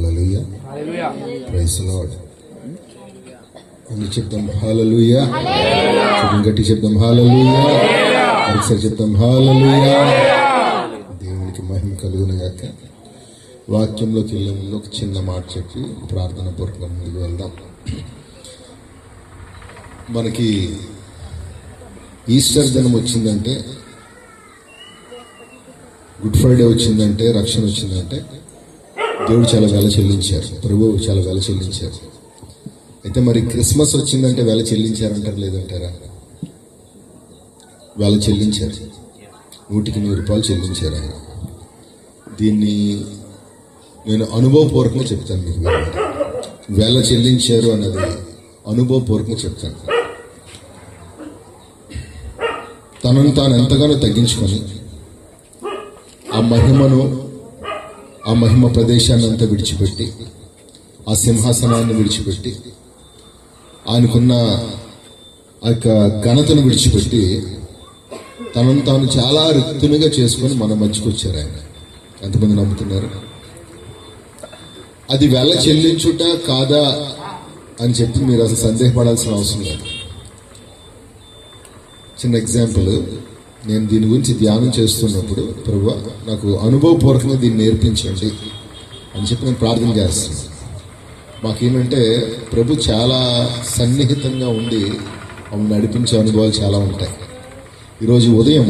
Hallelujah, praise the lord. అన్ని చెప్తాం హల్లెలూయా, గట్టి చెప్తాం హల్లెలూయా, ఒకసారి చెప్తాం హల్లెలూయా. దేవునికి మహిమ కలుగును గాక. వాక్యంలోకి వెళ్ళే ముందు ఒక చిన్న మాట చెప్పి ప్రార్థన పూర్వకంగా ముందుకు వెళ్దాం. మనకి ఈస్టర్ దినం వచ్చిందంటే, గుడ్ ఫ్రైడే వచ్చిందంటే, రక్షణ వచ్చిందంటే దేవుడు చాలా వెల చెల్లించారు, ప్రభువు చాలా వెల చెల్లించారు. అయితే మరి క్రిస్మస్ వచ్చిందంటే వెల చెల్లించారంటారు లేదంటారా? వెల చెల్లించారు, 100కి 100 చెల్లించారు ఆయన. దీన్ని నేను అనుభవపూర్వకంగా చెప్తాను మీకు. వెల చెల్లించారు అన్నది అనుభవపూర్వకంగా చెప్తాను. తనను తాను ఎంతగానో తగ్గించుకొని ఆ మహిమ ప్రదేశాన్ని అంతా విడిచిపెట్టి, ఆ సింహాసనాన్ని విడిచిపెట్టి, ఆయనకున్న ఆ యొక్క ఘనతను విడిచిపెట్టి తనను తాను చాలా రిక్తునిగా చేసుకొని మన మధ్యకు వచ్చారు ఆయన. ఎంతమంది నమ్ముతున్నారు? అది వెల చెల్లించుట కాదా అని చెప్పి మీరు అసలు సందేహపడాల్సిన అవసరం లేదు. చిన్న ఎగ్జాంపుల్, నేను దీని గురించి ధ్యానం చేస్తున్నప్పుడు, ప్రభువా నాకు అనుభవపూర్వకంగా దీన్ని నేర్పించండి అని చెప్పి నేను ప్రార్థన చేస్తాను. మాకేంటంటే ప్రభు చాలా సన్నిహితంగా ఉండి మమ్మల్ని నడిపించే అనుభవాలు చాలా ఉంటాయి. ఈరోజు ఉదయం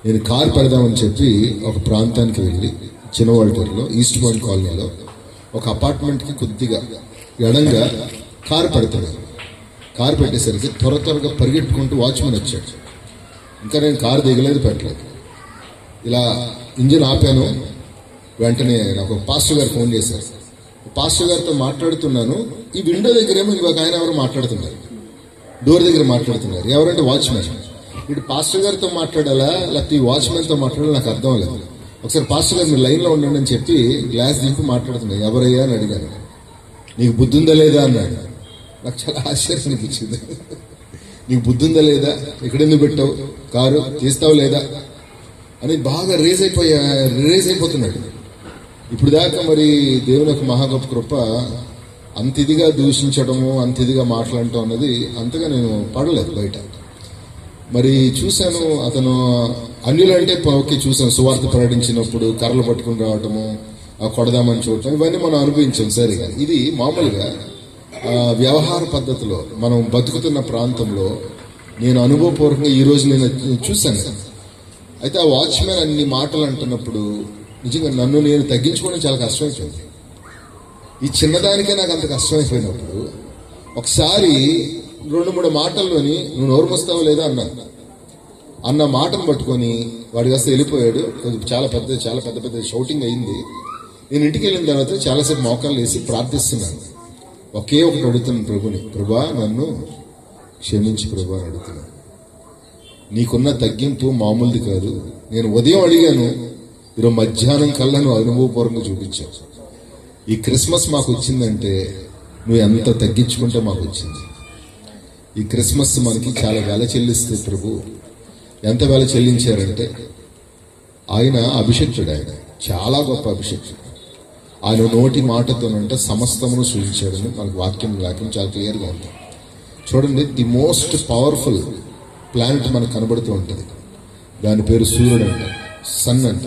నేను కారు పెడదామని చెప్పి ఒక ప్రాంతానికి వెళ్ళి, చిన్నవాళ్ళూరులో ఈస్ట్ పాయింట్ కాలనీలో ఒక అపార్ట్మెంట్కి కొద్దిగా ఎడంగా కారు పెడతాడు. కారు పెట్టేసరికి త్వరగా పరిగెట్టుకుంటూ వాచ్మెన్ వచ్చాడు. ఇంకా నేను కారు దిగలేదు, పెట్టలేదు. ఇలా ఇంజిన్ ఆపాను. వెంటనే నాకు పాస్టర్ గారు ఫోన్ చేశారు. పాస్టర్ గారితో మాట్లాడుతున్నాను. ఈ విండో దగ్గరేమో ఇంకొక ఆయన ఎవరు మాట్లాడుతున్నారు, డోర్ దగ్గర మాట్లాడుతున్నారు. ఎవరంటే వాచ్మెన్. ఇటు పాస్టర్ గారితో మాట్లాడాలా లేకపోతే ఈ వాచ్మెన్తో మాట్లాడాలా నాకు అర్థం లేదు. ఒకసారి పాస్టర్ గారు మీరు లైన్లో ఉండండి అని చెప్పి గ్లాస్ దింపి మాట్లాడుతున్నారు. ఎవరయ్యా అని అడిగాను. నీకు బుద్ధి ఉందా లేదా అన్నాడు. నాకు చాలా ఆశ్చర్యం అనిపించింది. నీకు బుద్ధి ఉందా లేదా, ఎక్కడెందుకు పెట్టావు, కారు తీస్తావు లేదా అని బాగా రేజ్ అయిపోతున్నాడు. ఇప్పుడు దాకా మరి దేవుని యొక్క మహా గొప్ప కృప, అంత ఇదిగా దూషించడము, అంత ఇదిగా మాట్లాడటం అన్నది అంతగా నేను పడలేదు బయట. మరి చూశాను, అతను అన్యులంటే ఓకే చూశాను, సువార్త ప్రకటించినప్పుడు కర్రలు పట్టుకుని రావటము, కొడదామని చూడటం, ఇవన్నీ మనం అనుభవించాం. సరిగా ఇది మామూలుగా వ్యవహార పద్ధతిలో మనం బతుకుతున్న ప్రాంతంలో నేను అనుభవపూర్వకంగా ఈరోజు నేను చూశాను. అయితే ఆ వాచ్మెన్ అన్ని మాటలు అంటున్నప్పుడు నిజంగా నన్ను నేను తగ్గించుకోవడం చాలా కష్టమైపోయింది. ఈ చిన్నదానికే నాకు అంత కష్టమైపోయినప్పుడు ఒకసారి 2-3 మాటల్లోని నువ్వు నోరు మోస్తావో లేదా అన్న మాటను పట్టుకొని వాడి కాస్త వెళ్ళిపోయాడు. చాలా పెద్ద షౌటింగ్ అయింది. నేను ఇంటికి వెళ్ళిన తర్వాత చాలాసేపు మోకాళ్ళు వేసి ప్రార్థిస్తున్నాను. ఒకే ఒకటి అడుగుతున్నాను ప్రభుని, ప్రభా నన్ను క్షమించి ప్రభా అని అడుగుతున్నాను. నీకున్న తగ్గింపు మామూలుది కాదు. నేను ఉదయం అడిగాను, ఈరోజు మధ్యాహ్నం కల్లా నువ్వు అనుభవపూర్వకంగా చూపించావు. ఈ క్రిస్మస్ మాకు వచ్చిందంటే నువ్వు ఎంత తగ్గించుకుంటే మాకు వచ్చింది. ఈ క్రిస్మస్ మనకి చాలా వెల చెల్లిస్తే ప్రభు ఎంత వెల చెల్లించారంటే, ఆయన అభిషేక్తుడు, ఆయన చాలా గొప్ప అభిషేక్తుడు. ఆయన నోటి మాటతోనంటే సమస్తమును సృజించాడని మనకు వాక్యం చాలా క్లియర్గా ఉంది. చూడండి, ది మోస్ట్ పవర్ఫుల్ ప్లానెట్ మనకు కనబడుతూ ఉంటుంది. దాని పేరు సూర్యుడు అంట, సన్ అంట.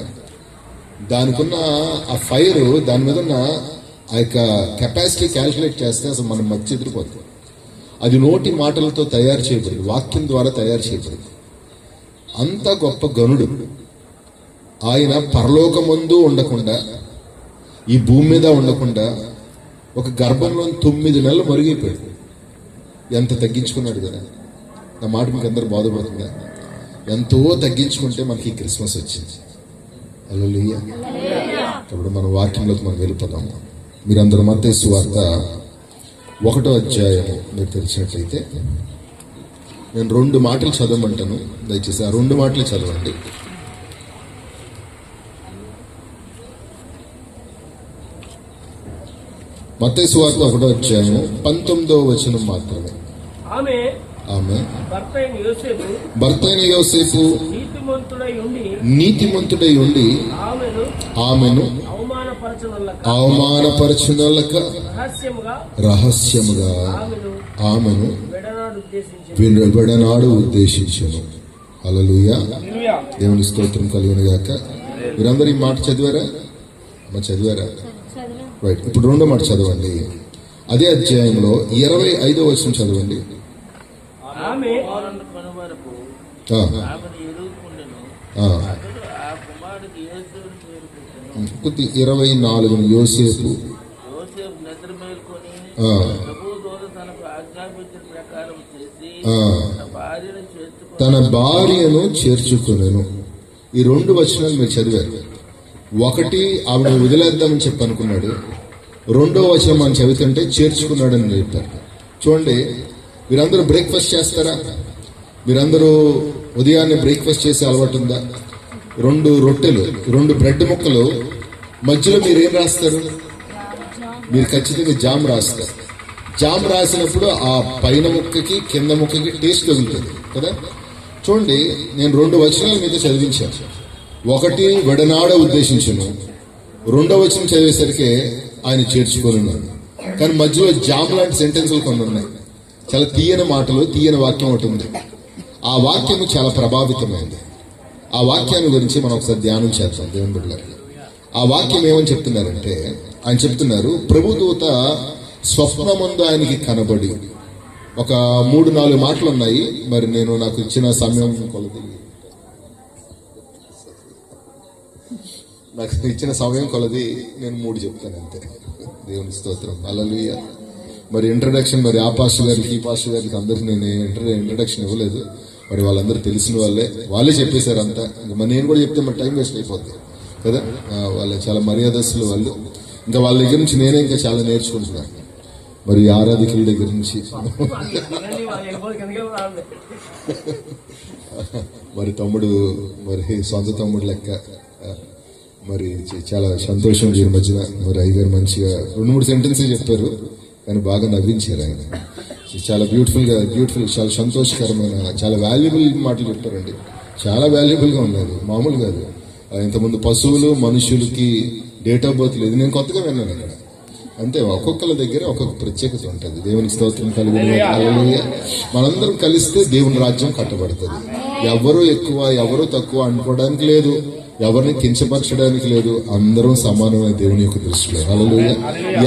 దానికున్న ఆ ఫైర్, దాని మీద ఉన్న ఆ యొక్క కెపాసిటీ క్యాల్కులేట్ చేస్తే అసలు మనం మధ్య ఎదిరిపోతుంది. అది నోటి మాటలతో తయారు చేయబడింది, వాక్యం ద్వారా తయారు చేయబడింది. అంత గొప్ప గనుడు ఆయన పరలోకమందు ఉండకుండా, ఈ భూమి మీద ఉండకుండా ఒక గర్భంలో 9 నెలలు మరుగైపోయాడు. ఎంత తగ్గించుకున్నాడు కదా. నా మాట మీకు అందరూ బాధపడుతుందా? ఎంతో తగ్గించుకుంటే మనకి ఈ క్రిస్మస్ వచ్చింది. హల్లెలూయా. ఇప్పుడు మన వాక్యంలోకి మనం వెళ్ళిపోదాము. మీరందరూ మత్తయి సువార్త 1వ అధ్యాయము మీరు తెలిసినట్లయితే నేను 2 మాటలు చదవమంటాను. దయచేసి ఆ 2 మాటలు చదవండి. మత్తయి సువార్త 1వ అధ్యాయము 19వ వచనం మాత్రమే. ఆమె భర్త అయిన యోసేపు నీతిమంతుడై ఉండి ఆమెను అవమానపరచునొల్లక రహస్యముగా ఆమెను విడనాడు ఉద్దేశించను. హల్లెలూయా, దేవుని స్తోత్రం కలుగును గాక. మీరందరూ ఈ మాట చదివారా? చదివారా? రైట్. ఇప్పుడు రెండో మాట చదవండి. అదే అధ్యాయంలో 25వ వచనం చదవండి. కొద్ది 24 యోసేపు తన భార్యను చేర్చుకునేను. ఈ 2 వచనాలు మీరు చదివారు. ఒకటి ఆవిడ వదిలేద్దామని చెప్పి అనుకున్నాడు. 2వ వచనం మనం చదువుతుంటే చేర్చుకున్నాడని చెప్పారు. చూడండి, మీరందరూ బ్రేక్ఫాస్ట్ చేస్తారా? మీరందరూ ఉదయాన్నే బ్రేక్ఫాస్ట్ చేసే అలవాటు ఉందా? 2 రొట్టెలు, 2 బ్రెడ్ ముక్కలు, మధ్యలో మీరు ఏం రాస్తారు? మీరు ఖచ్చితంగా జామ్ రాస్తారు. జామ్ రాసినప్పుడు ఆ పైన ముక్కకి కింద ముక్కకి టేస్ట్ తగులుతుంది కదా. చూడండి, నేను 2 వచనాలు మీద చదివించాను. ఒకటి విడనాడ ఉద్దేశించను, 2వ వచనం చదివేసరికి ఆయన చేర్చుకోనున్నాను. కానీ మధ్యలో జామ్ లాంటి సెంటెన్సులు కొన్ని ఉన్నాయి. చాలా తీయని మాటలు, తీయని వాక్యం ఒకటి ఉంది. ఆ వాక్యము చాలా ప్రభావితమైంది. ఆ వాక్యాన్ని గురించి మనం ఒకసారి ధ్యానం చేస్తాం దేవుని బిడ్డలకి. ఆ వాక్యం ఏమని చెప్తున్నారంటే, ఆయన చెప్తున్నారు, ప్రభుదూత స్వప్నమందు ఆయనకి కనబడి, ఒక 3-4 మాటలు ఉన్నాయి. మరి నేను నాకు ఇచ్చిన సమయం కొలది నేను 3 చెప్తాను అంతే. దేవుని స్తోత్రం, హల్లెలూయా. మరి ఇంట్రడక్షన్ మరి ఆ పాస్టర్ గారికి ఈ పాస్టర్ గారికి అందరికి నేను ఇంట్రడక్షన్ ఇవ్వలేదు. మరి వాళ్ళందరూ తెలిసిన వాళ్ళే చెప్పేశారు అంతా. మరి నేను కూడా చెప్తే మరి టైం వేస్ట్ అయిపోద్ది కదా. వాళ్ళు చాలా మర్యాదస్తులు వాళ్ళు. ఇంకా వాళ్ళ దగ్గర నుంచి నేనే ఇంకా చాలా నేర్చుకుంటున్నాను. మరి ఆరాధికుల దగ్గర నుంచి మరి తమ్ముడు, మరి సొంత తమ్ముడు లెక్క. మరి చాలా సంతోషం ఈ మధ్యన. మరి అయ్యగారు మంచిగా 2-3 సెంటెన్సే చెప్పారు, కానీ బాగా నవ్వించారు ఆయన. చాలా బ్యూటిఫుల్, చాలా సంతోషకరమైన, చాలా వాల్యుబుల్ మాటలు చెప్పారండి. చాలా వాల్యుబుల్ గా ఉన్నది, మామూలు కాదు. ఇంతకుముందు పశువులు మనుషులకి డేట్ ఆఫ్ బర్త్ లేదు, నేను కొత్తగా విన్నాను ఇక్కడ. అంతే, ఒక్కొక్కరి దగ్గర ఒక్కొక్క ప్రత్యేకత ఉంటుంది. దేవునికి స్తోత్రం కలుగును. మనందరం కలిస్తే దేవుని రాజ్యం కట్టబడుతుంది. ఎవరు ఎక్కువ ఎవరు తక్కువ అనుకోవడానికి లేదు, ఎవరిని కించపరచడానికి లేదు. అందరం సమానమైన దేవుని యొక్క దృష్టిలో. హల్లెలూయా.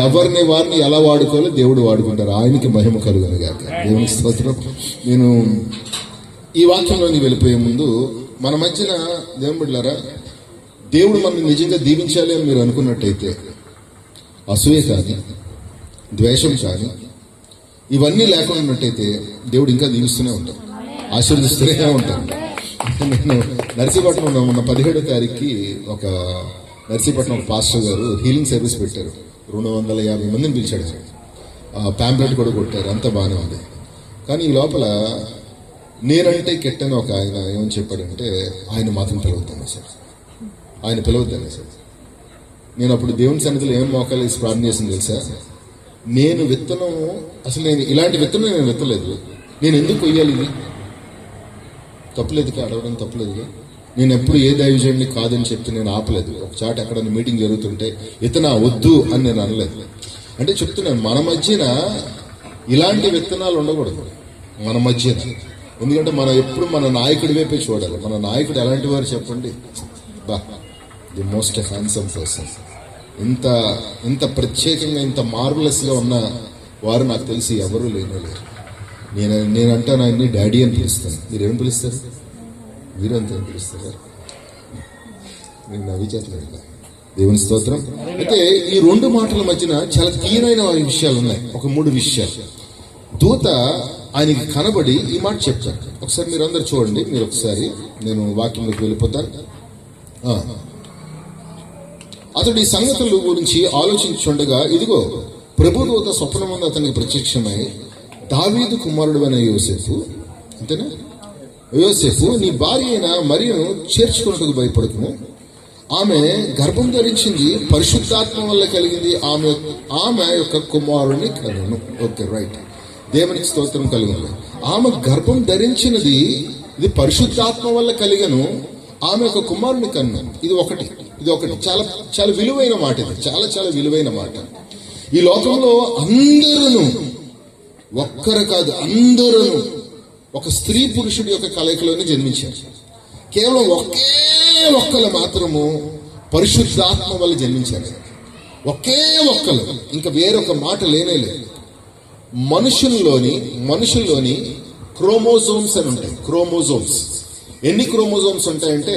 ఎవరిని వారిని ఎలా వాడుకోవాలో దేవుడు వాడుకుంటారు. ఆయనకి మహిమ కలుగును గాక. దేవునికి స్తోత్రం. నేను ఈ వాక్యంలోని వెళ్ళిపోయే ముందు, మన మధ్యన దేవుని బిడ్డలారా, దేవుడు మనల్ని నిజంగా దీవించాలి అని మీరు అనుకున్నట్టయితే, అసూయ కానీ ద్వేషం కానీ ఇవన్నీ లేకుండా ఉన్నట్టయితే దేవుడు ఇంకా దీవిస్తూనే ఉంటాడు, ఆశీర్వదిస్తూనే ఉంటాడు. నేను నర్సీపట్నం మొన్న 17వ తారీఖుకి నర్సీపట్నం ఒక పాస్టర్ గారు హీలింగ్ సర్వీస్ పెట్టారు. 250 మందిని పిలిచాడు. ప్యాంప్లెట్ కూడా కొట్టారు, అంతా బాగానే ఉంది. కానీ ఈ లోపల నేనంటే కెట్టని ఒక ఆయన ఏమని చెప్పాడంటే, ఆయన మాత్రం పిలవద్దాను సార్, ఆయన పిలవద్దాను సార్. నేను అప్పుడు దేవుని సన్నిధిలో ఏం మోకాలు వేసి ప్రార్థన చేసింది తెలుసా? నేను ఇలాంటి విత్తనం నేను విత్తలేదు. నేను ఎందుకు కొయ్యాలి? ఇది తప్పులేదు, అడగడం తప్పులేదు. నేను ఎప్పుడు ఏ దైవజనుడిని కాదని చెప్తే నేను ఆపలేదు. ఒక చాట ఎక్కడైనా మీటింగ్ జరుగుతుంటే ఇతనా వద్దు అని నేను అనలేదు. అంటే చెప్తున్నాను, మన మధ్యన ఇలాంటి విత్తనాలు ఉండకూడదు మన మధ్యన. ఎందుకంటే మనం ఎప్పుడు మన నాయకుడి వైపే చూడాలి. మన నాయకుడు ఎలాంటి వారు చెప్పండి? The most handsome person. ఇంత ప్రత్యేకంగా, ఇంత మార్వలస్ గా ఉన్న వారు నాకు తెలిసి ఎవరూ లేరు. నేనంటాను ఆయన్ని డాడీ అని పిలుస్తాను. మీరేం పిలుస్తారు? మీరంతా ఏం పిలుస్తారు? నేను నవ్విచేస్తున్నాను. దేవుని స్తోత్రం. అయితే ఈ 2 మాటల మధ్యన చాలా తీయనైన విషయాలు ఉన్నాయి. ఒక 3 విషయాలు. దూత ఆయనకి కనబడి ఈ మాట చెప్తాను. ఒకసారి మీరు అందరు చూడండి. మీరు ఒకసారి, నేను వాక్యంలోకి వెళ్ళిపోతాను. అతడు ఈ సంగతుల గురించి ఆలోచించుండగా, ఇదిగో ప్రభుదూత స్వప్నమందు అతనికి ప్రత్యక్షమై, దావీదు కుమారుడు అయిన యోసేపు, అంతేనా, యోసేపు, నీ భార్య అయిన మరియను చేర్చుకున్నట్టుకు భయపడకుము. ఆమె గర్భం ధరించింది, పరిశుద్ధాత్మ వల్ల కలిగింది. ఆమె యొక్క కుమారుని కనును. Okay, right. దేవునికి స్తోత్రం కలుగును. ఆమె గర్భం ధరించినది, ఇది పరిశుద్ధాత్మ వల్ల కలిగను. ఆమె ఒక కుమారుని కన్ను. ఇది ఒకటి చాలా చాలా విలువైన మాట. ఇది చాలా చాలా విలువైన మాట. ఈ లోకంలో అందరూ, ఒక్కరు కాదు అందరూ ఒక స్త్రీ పురుషుడి యొక్క కలయికలోనే జన్మించారు. కేవలం ఒక్కరు మాత్రము పరిశుద్ధాత్మ వల్ల జన్మించారు. ఒక్కరు, ఇంకా వేరొక మాట లేనే లేదు. మనుషుల్లోని క్రోమోజోమ్స్ అని ఉంటాయి. క్రోమోజోమ్స్ ఎన్ని క్రోమోజోమ్స్ ఉంటాయంటే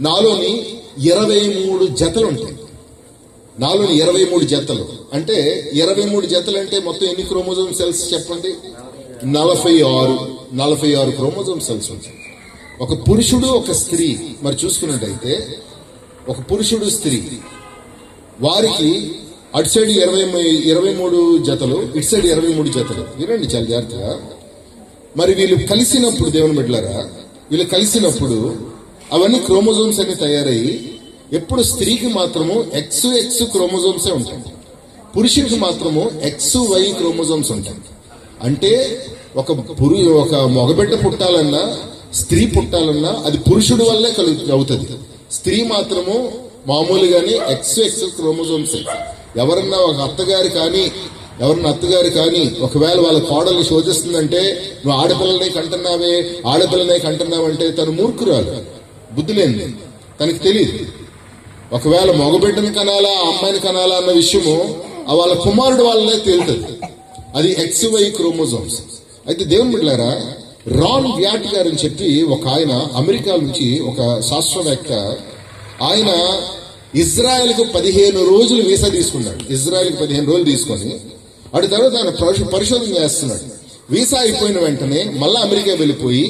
నాలోని 23 జతలు ఉంటాయి. నాలోని 23 జతలు అంటే 23 జతలు అంటే మొత్తం ఎన్ని క్రోమోజోమ్ సెల్స్ చెప్పండి? 46 క్రోమోజోమ్ సెల్స్ ఉంటాయి. ఒక పురుషుడు ఒక స్త్రీ మరి చూసుకున్నట్టయితే ఒక పురుషుడు స్త్రీ వారికి అటు సైడ్ 23 జతలు, ఇటు సైడ్ 23 జతలు. వినండి చాలా జాగ్రత్తగా. మరి వీళ్ళు కలిసినప్పుడు, దేవుని బిడ్డలారా, వీళ్ళు కలిసినప్పుడు అవన్నీ క్రోమోజోమ్స్ అన్ని తయారయ్యి ఎప్పుడు స్త్రీకి మాత్రము XX క్రోమోజోమ్సే ఉంటాయి, పురుషుడికి మాత్రము XY క్రోమోజోమ్స్ ఉంటాయి. అంటే ఒక మగబిడ్డ పుట్టాలన్నా స్త్రీ పుట్టాలన్నా అది పురుషుడి వల్లే అవుతుంది. స్త్రీ మాత్రము మామూలుగానే XX క్రోమోజోమ్స్. ఎవరన్నా ఒక అత్తగారు కానీ ఒకవేళ వాళ్ళ కోడల్ని శోధిస్తుందంటే నువ్వు ఆడపిల్లనే కంటున్నావంటే తను మూర్ఖురాలు, బుద్ధి లేనిది, తనకి తెలియదు. ఒకవేళ మగబిడ్డని కనాలా అమ్మాయిని కనాలా అన్న విషయము వాళ్ళ కుమారుడు వాళ్ళనే తేలుతుంది. అది XY క్రోమోజోమ్స్. అయితే దేవుని బిడ్డలారా, రాన్ వ్యాట్ గారు అని చెప్పి ఒక ఆయన అమెరికా నుంచి ఒక శాస్త్రవేత్త, ఆయన ఇజ్రాయెల్కు 15 రోజులు వీసా తీసుకున్నాడు. ఇజ్రాయెల్కి 15 రోజులు తీసుకొని అటు తర్వాత ఆయన పరిశోధన చేస్తున్నాడు. వీసా అయిపోయిన వెంటనే మళ్ళా అమెరికా వెళ్ళిపోయి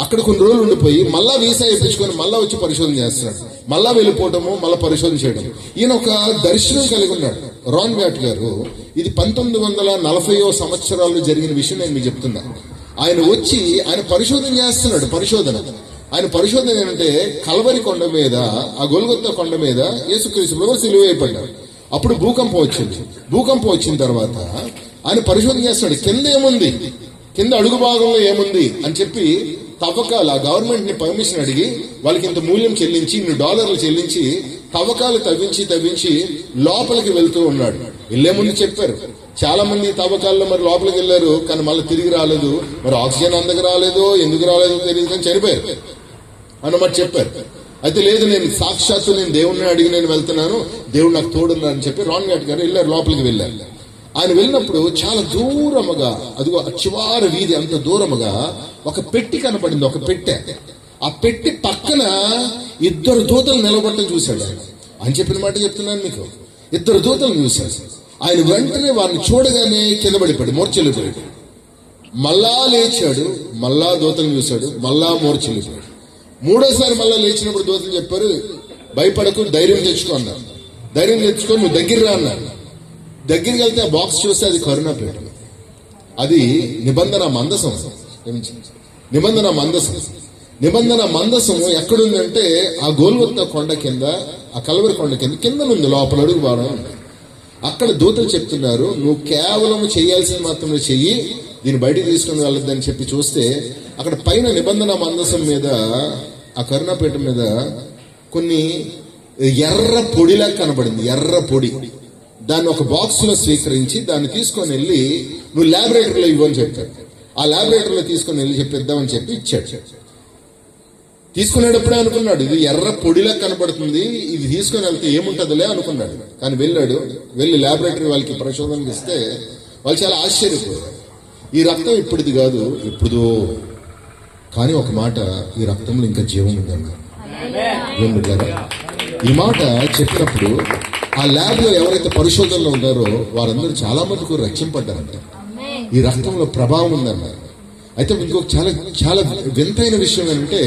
అక్కడ కొన్ని రోజులు ఉండిపోయి మళ్ళా వీసా ఇప్పించుకొని మళ్ళా వచ్చి పరిశోధన చేస్తున్నాడు. మళ్ళా వెళ్ళిపోవటము, మళ్ళా పరిశోధన చేయడం. ఈయన ఒక దర్శనం కలిగి ఉన్నాడు రాన్ వ్యాట్ గారు. ఇది 1940 సంవత్సరాల్లో జరిగిన విషయం నేను మీకు చెప్తున్నా. ఆయన వచ్చి ఆయన పరిశోధన చేస్తున్నాడు. ఆయన పరిశోధన ఏంటంటే కల్వరి కొండ మీద, ఆ గొల్గొత్తా కొండ మీద యేసుక్రీస్తు ప్రభువు సిలువ వేయబడ్డాడు. అప్పుడు భూకంపం వచ్చిన తర్వాత ఆయన పరిశోధన చేస్తున్నాడు. కింద అడుగు భాగంలో ఏముంది అని చెప్పి తవ్వకాలు, ఆ గవర్నమెంట్ ని పర్మిషన్ అడిగి వాళ్ళకి ఇంత మూల్యం చెల్లించి, $100 చెల్లించి తవ్వకాలు తవ్వించి లోపలికి వెళ్తూ ఉన్నాడు. వెళ్లే ముందు చెప్పారు చాలా మంది తవ్వకాల్లో మరి లోపలికి వెళ్ళారు కానీ మళ్ళీ తిరిగి రాలేదు. మరి ఆక్సిజన్ అందకు రాలేదో ఎందుకు రాలేదో తెలియదు కానీ చనిపోయారు అన్నమాట చెప్పారు. అయితే లేదు, నేను సాక్షాత్తు దేవుణ్ణి అడిగి నేను వెళ్తున్నాను, దేవుడు నాకు తోడున్నారని చెప్పి రాన్ వ్యాట్ గారు వెళ్ళారు, లోపలికి వెళ్ళారు. ఆయన వెళ్ళినప్పుడు చాలా దూరముగా, అదిగో చివరి వీధి అంత దూరముగా ఒక పెట్టి కనపడింది, ఒక పెట్టె. ఆ పెట్టి పక్కన 2 దూతలు నిలబడటం చూశాడు. ఆయన చెప్పిన మాట చెప్తున్నాను మీకు. 2 దూతలు చూశాడు. ఆయన వెంటనే వారిని చూడగానే కింద పడిపోయాడు, మూర్చెల్లిపోయాడు. మళ్ళా లేచాడు, మళ్ళా దూతలు చూశాడు, మళ్ళా మూర్చెల్లిపోయాడు. 3వసారి మళ్ళా లేచినప్పుడు దూతలు చెప్పారు, భయపడకు, ధైర్యం తెచ్చుకో అన్నారు. ధైర్యం తెచ్చుకొని నువ్వు దగ్గర రా అన్నారు. దగ్గరికి వెళ్తే ఆ బాక్స్ చూస్తే అది కరుణాపేట. అది నిబంధన మందసం. నిబంధన మందసం ఎక్కడుందంటే ఆ గోల్గొత్తా కొండ కింద, ఆ కల్వరి కొండ కింద ఉంది, లోపల అడుగు భాగం ఉంది. అక్కడ దూతలు చెప్తున్నారు, నువ్వు కేవలం చేయాల్సింది మాత్రమే చెయ్యి, దీన్ని బయటికి తీసుకుని వెళ్ళొద్దని చెప్పి చూస్తే అక్కడ పైన నిబంధన మందసం మీద, ఆ కరుణాపేట మీద కొన్ని ఎర్ర పొడిలా కనబడింది, ఎర్ర పొడి. దాన్ని ఒక బాక్స్ లో స్వీకరించి దాన్ని తీసుకొని వెళ్ళి నువ్వు ల్యాబొరేటరీలో ఇవ్వని చెప్పాడు. ఆ ల్యాబొరేటరీలో తీసుకొని వెళ్ళి చెప్పిద్దామని చెప్పి ఇచ్చాడు. తీసుకునేటప్పుడే అనుకున్నాడు ఇది ఎర్ర పొడిలా కనబడుతుంది, ఇది తీసుకొని వెళ్తే ఏముంటదిలే అనుకున్నాడు. కానీ వెళ్ళి ల్యాబొరేటరీ వాళ్ళకి పరిశోధనకి ఇస్తే వాళ్ళు చాలా ఆశ్చర్యపోయారు. ఈ రక్తం ఇప్పుడుది కాదు, ఎప్పుడుదో. కానీ ఒక మాట, ఈ రక్తంలో ఇంకా జీవం ఉందన్నారు. ఈ మాట చెప్పినప్పుడు ఆ ల్యాబ్ లో ఎవరైతే పరిశోధనలో ఉన్నారో వారందరూ చాలా మందికి రక్షింపడ్డారంట. ఈ రక్తంలో ప్రభావం ఉందన్నారు. అయితే ఇంకొక చాలా చాలా వింతైన విషయం ఏంటంటే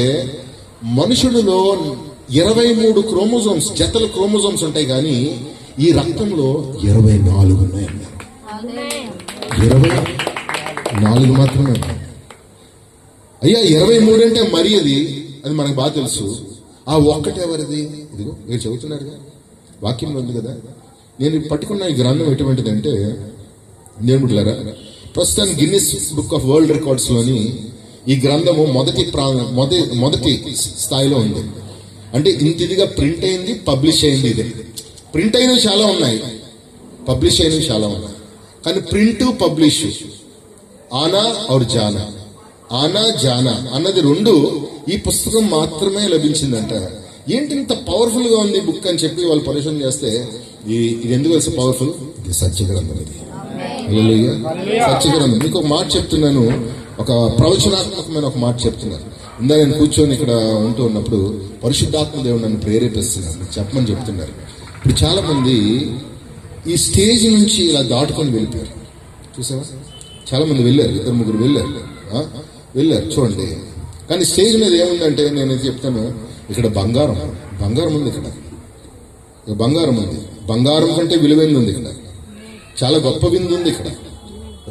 మనుషుడిలో 23 క్రోమోజోమ్స్, జతల క్రోమోజోమ్స్ ఉంటాయి, కానీ ఈ రక్తంలో 24 ఉన్నాయన్నారు. 24 మాత్రమే. అయ్యా 23 అంటే మరి అది మనకు బాగా తెలుసు. ఆ ఒక్కటే ఎవరిది? ఇదిగో మీరు చెబుతున్నారు, వాక్యంలో ఉంది కదా. నేను పట్టుకున్న ఈ గ్రంథం ఎటువంటిదంటే, దేవుడులారా, ప్రస్తుతం Guinness book of world records లోని ఈ గ్రంథము మొదటి స్థాయిలో ఉంది. అంటే ఇంత ఇదిగా ప్రింట్ అయింది, పబ్లిష్ అయింది. ఇదే ప్రింట్ అయినవి చాలా ఉన్నాయి, పబ్లిష్ అయినవి చాలా ఉన్నాయి. కానీ ప్రింట్ పబ్లిష్ ఆనా और జానా, ఆనా జానా అన్నది రెండు ఈ పుస్తకం మాత్రమే లభించిందంట. ఏంటి ఇంత పవర్ఫుల్ గా ఉంది బుక్ అని చెప్పి వాళ్ళు పరిశోధన చేస్తే ఇది ఎందుకు తెలుసు పవర్ఫుల్? ఇది సత్యగ్రంథం. ఇది హల్లెలూయా, సత్యగ్రంథం. మీకు ఒక మాట చెప్తున్నాను, ఒక ప్రవచనాత్మకమైన ఒక మాట చెప్తున్నాను. ఇందా నేను కూర్చొని ఇక్కడ ఉంటూ ఉన్నప్పుడు పరిశుద్ధాత్మ దేవుడు నన్ను ప్రేరేపిస్తున్నాను, చెప్పమని చెప్తున్నారు. ఇప్పుడు చాలా మంది ఈ స్టేజ్ నుంచి ఇలా దాటుకొని వెళ్ళిపోయారు. చూసావా, చాలా మంది వెళ్ళారు, 2-3 వెళ్ళారు చూడండి. కానీ స్టేజ్ మీద ఏముందంటే నేను చెప్తాను, ఇక్కడ బంగారం ఉంది, ఇక్కడ బంగారం ఉంది. బంగారం కంటే విలువైంది ఉంది ఇక్కడ, చాలా గొప్ప విందు ఉంది ఇక్కడ.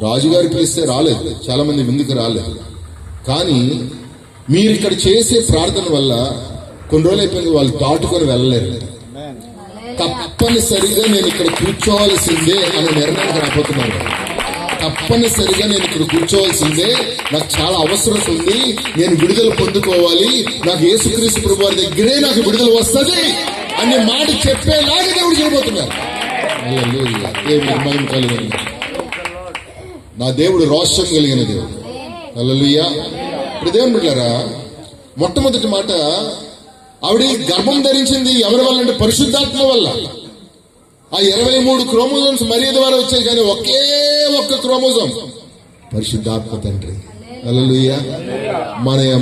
రాజుగారి పిలిస్తే రాలేదు, చాలా మంది విందుకు రాలేదు. కానీ మీరు ఇక్కడ చేసే ప్రార్థన వల్ల కొన్ని రోజులు అయిపోయింది, వాళ్ళు దాటుకొని వెళ్ళలేరు. తప్పనిసరిగా నేను ఇక్కడ కూర్చోవాల్సిందే అనే నిర్ణయానికి రాబోతున్నాను. తప్పనిసరిగా నేను ఇక్కడ కూర్చోవాల్సిందే, నాకు చాలా అవసరం ఉంది, నేను విడుదల పొందుకోవాలి, నాకు యేసుక్రీస్తు ప్రభువారి దగ్గరే నాకు విడుదల వస్తుంది అనే మాట చెప్పేలాగా దేవుడు చేయబోతున్నారు. దేవుడు మహిమ కలిగిన నా దేవుడు, రోషం కలిగిన దేవుడు. హల్లెలూయా. ఇప్పుడు దేవుని బిడ్డలారా, మొట్టమొదటి మాట, ఆవిడ గర్భం ధరించింది ఎవరి వల్ల అంటే పరిశుద్ధాత్మ వల్ల. ఆ 23 క్రోమోజోమ్స్ మరియ ద్వారా వచ్చాయి, కానీ ఒకే ఒక్క క్రోమోజోమ్ పరిశుద్ధాత్మ తండ్రి. హల్లెలూయా.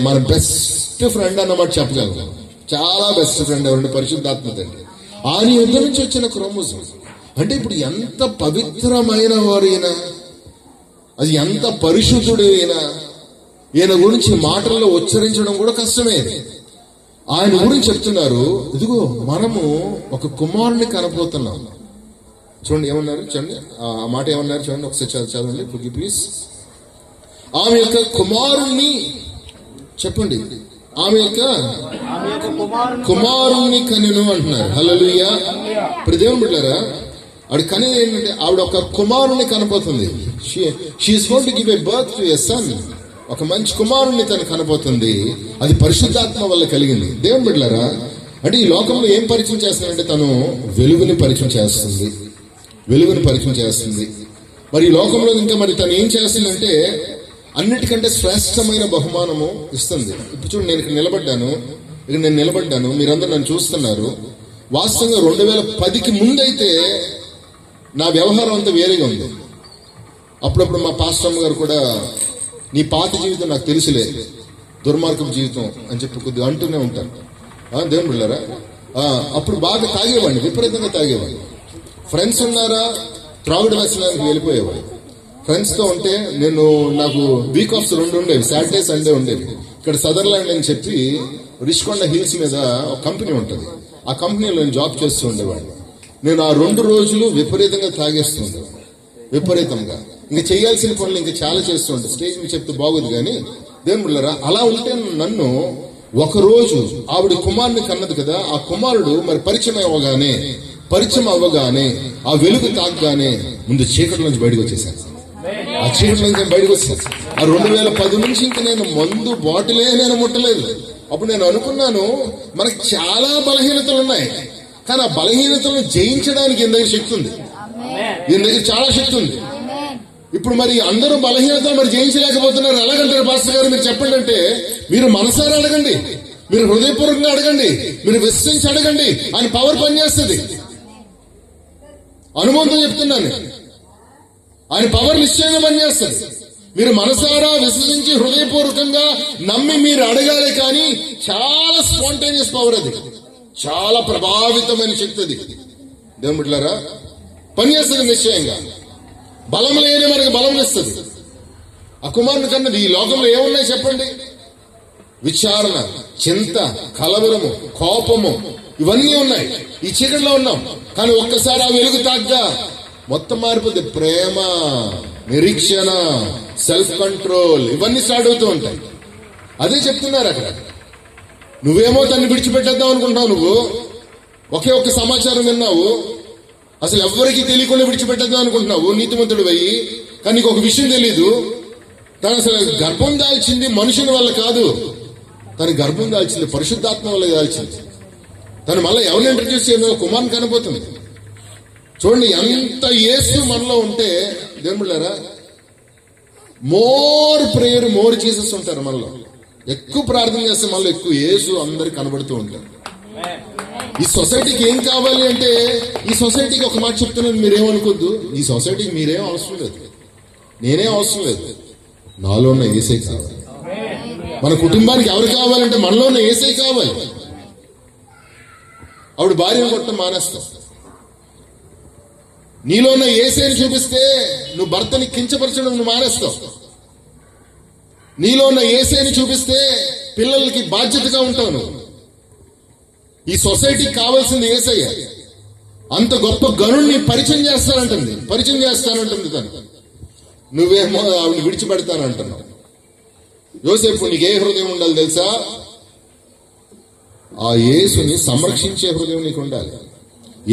మన బెస్ట్ ఫ్రెండ్ అన్నమాట చెప్పగలం. చాలా బెస్ట్ ఫ్రెండ్ ఎవరంటే పరిశుద్ధాత్మ తండ్రి. ఆయన యుద్ధ నుంచి వచ్చిన క్రోమోజోమ్. అంటే ఇప్పుడు ఎంత పవిత్రమైన వారైనా, అది ఎంత పరిశుద్ధుడు అయినా, ఈయన గురించి మాటల్లో ఉచ్చరించడం కూడా కష్టమే. ఆయన గురించి చెప్తున్నారు, ఇదిగో మనము ఒక కుమారుని కనపోతున్నాం. చూడండి ఏమన్నారు, చూడండి ఆ మాట ఏమన్నారు చూడండి, ఒకసారి చదవండి ప్లీజ్. ఆమె యొక్క కుమారుణ్ణి చెప్పండి, ఆమె యొక్క కుమారుణ్ణి కనెను అంటున్నారు. హల్లెలూయా. ఇప్పుడు దేవుని బిడ్డలారా, ఆవిడ కనే ఏంటంటే ఆవిడ ఒక కుమారుణ్ణి కనపోతుంది. She is going to give a birth to a son. ఒక మంచి కుమారుణ్ణి తను కనబోతుంది. అది పరిశుద్ధాత్మ వల్ల కలిగింది. దేవుని బిడ్డలారా, అంటే ఈ లోకంలో ఏం పరిచయం చేస్తుందంటే తను వెలుగుని పరిచయం చేస్తుంది, వెలుగుని పరిచయం చేస్తుంది. మరి ఈ లోకంలో ఇంకా మరి తను ఏం చేస్తుందంటే అన్నిటికంటే శ్రేష్టమైన బహుమానము ఇస్తుంది. ఇప్పుడు చూడండి, నేను ఇక్కడ నిలబడ్డాను, మీరందరూ నన్ను చూస్తున్నారు. వాస్తవంగా 2010కి ముందైతే నా వ్యవహారం అంతా వేరేగా ఉంది. అప్పుడప్పుడు మా పాస్టర్ గారు కూడా, నీ పాత జీవితం నాకు తెలుసులే, దుర్మార్గం జీవితం అని చెప్పి కొద్దిగా అంటూనే ఉంటాను. దేవుని బిడ్డలారా, అప్పుడు బాగా తాగేవాడిని, విపరీతంగా తాగేవాడిని. ఫ్రెండ్స్ ఉన్నారా, త్రాగుడు వ్యసనానికి వెళ్ళిపోయేవాడు. ఫ్రెండ్స్ తో ఉంటే నాకు వీక్ ఆఫ్స్ 2 ఉండేవి, సాటర్డే సండే ఉండేవి. ఇక్కడ సదర్లాండ్ అని చెప్పి రిషికొండ హిల్స్ మీద ఒక కంపెనీ ఉంటుంది, ఆ కంపెనీలో నేను జాబ్ చేస్తూ ఉండేవాడిని. నేను ఆ 2 రోజులు విపరీతంగా తాగేస్తూ ఉండేవాడిని, విపరీతంగా. ఇంకా చేయాల్సిన పనులు ఇంకా చాలా చేస్తూ ఉంటాను, స్టేజ్ మీద చెప్తే బాగోదు కానీ. దేవుని బిడ్డలారా, అలా ఉంటే నన్ను ఒకరోజు ఆవిడ కుమారుని కన్నది కదా, ఆ కుమారుడు మరి పరిచయం అవ్వగానే ఆ వెలుగు తాగగానే ముందు చీకటి నుంచి బయటకు వచ్చేసాను. ఆ చీకటి నుంచి బయటకు వచ్చేసాను. ఆ 2010 నుంచి ఇంకా నేను మందు బాటిలే నేను ముట్టలేదు. అప్పుడు నేను అనుకున్నాను, మనకి చాలా బలహీనతలు ఉన్నాయి, కానీ ఆ బలహీనతలను జయించడానికి ఈయన దగ్గర శక్తి ఉంది, ఈయన దగ్గర చాలా శక్తి ఉంది. ఇప్పుడు మరి అందరూ బలహీనతలు మరి జయించలేకపోతున్నారు. ఎలాగంటారు పాస్టర్ గారు, మీరు చెప్పండి అంటే, మీరు మనసారా అడగండి, మీరు హృదయపూర్వకంగా అడగండి, మీరు విశ్వసించి అడగండి, ఆయన పవర్ పనిచేస్తుంది. అనుభవంతో చెప్తున్నాను, ఆయన పవర్ నిశ్చయంగా పనిచేస్తుంది. మీరు మనసారా విశ్వసించి హృదయపూర్వకంగా నమ్మి మీరు అడగాలి. కానీ చాలా స్పాంటేనియస్ పవర్, అది చాలా ప్రభావితమైన శక్తి, అది దేవుని బిడ్డలారా పనిచేస్తుంది నిశ్చయంగా. బలం లేని మనకి బలం ఇస్తుంది. ఆ కుమారుని కన్నది. ఈ లోకంలో ఏమున్నాయి చెప్పండి? విచారణ, చింత, కలవరము, కోపము, ఇవన్నీ ఉన్నాయి. ఈ చీకటిలో ఉన్నాం, కానీ ఒక్కసారి ఆ వెలుగు తాగ్గా మొత్తం మారిపోతే ప్రేమ, నిరీక్షణ, సెల్ఫ్ కంట్రోల్, ఇవన్నీ స్టార్ట్ అవుతూ ఉంటాయి. అదే చెప్తున్నారు అక్కడ. నువ్వేమో తన్ని విడిచిపెట్టేద్దాం అనుకుంటున్నావు, నువ్వు ఒకే ఒక్క సమాచారం విన్నావు, అసలు ఎవరికి తెలియకుండా విడిచిపెట్టేద్దాం అనుకుంటున్నావు నీతిమంతుడు అయ్యి. కానీ నీకు ఒక విషయం తెలీదు, తను అసలు గర్భం దాల్చింది మనుషుని వల్ల కాదు, తన గర్భం దాల్చింది పరిశుద్ధాత్మ వల్ల దాల్చింది. తను మళ్ళీ ఎవరిని ఇంట్రడ్యూస్ చేయను, కుమార్ని కనబోతుంది. చూడండి ఎంత యేసు మనలో ఉంటే దేవుని బిడ్డలారా, మోర్ ప్రేయర్ మోర్ జీసస్ ఉంటారు మనలో. ఎక్కువ ప్రార్థన చేస్తే మనలో ఎక్కువ యేసు అందరికి కనబడుతూ ఉంటారు. ఈ సొసైటీకి ఏం కావాలి అంటే, ఈ సొసైటీకి ఒక మాట చెప్తున్నాను, మీరేమనుకోద్దు, ఈ సొసైటీకి మీరేం అవసరం లేదు, నేనేం అవసరం లేదు, నాలో ఉన్న యేసే కావాలి. మన కుటుంబానికి ఎవరు కావాలంటే మనలో ఉన్న యేసే కావాలి. ఆవిడ భార్యను కొట్టడం మానేస్తాం. నీలో ఉన్న యేసేని చూపిస్తే నువ్వు భర్తని కించపరచడం నువ్వు మానేస్తావు. నీలో ఉన్న యేసేని చూపిస్తే పిల్లలకి బాధ్యతగా ఉంటావు నువ్వు. ఈ సొసైటీకి కావాల్సింది యేసయ్య. అంత గొప్ప గనుణ్ణి పరిచయం చేస్తానంటుంది తను. నువ్వేమో ఆవిడ విడిచిపెడతానంటున్నావు. యోసేపు నీకు ఏ హృదయం ఉండాలి తెలుసా? ఆ యేసుని సంరక్షించే హృదయం నీకు ఉండాలి.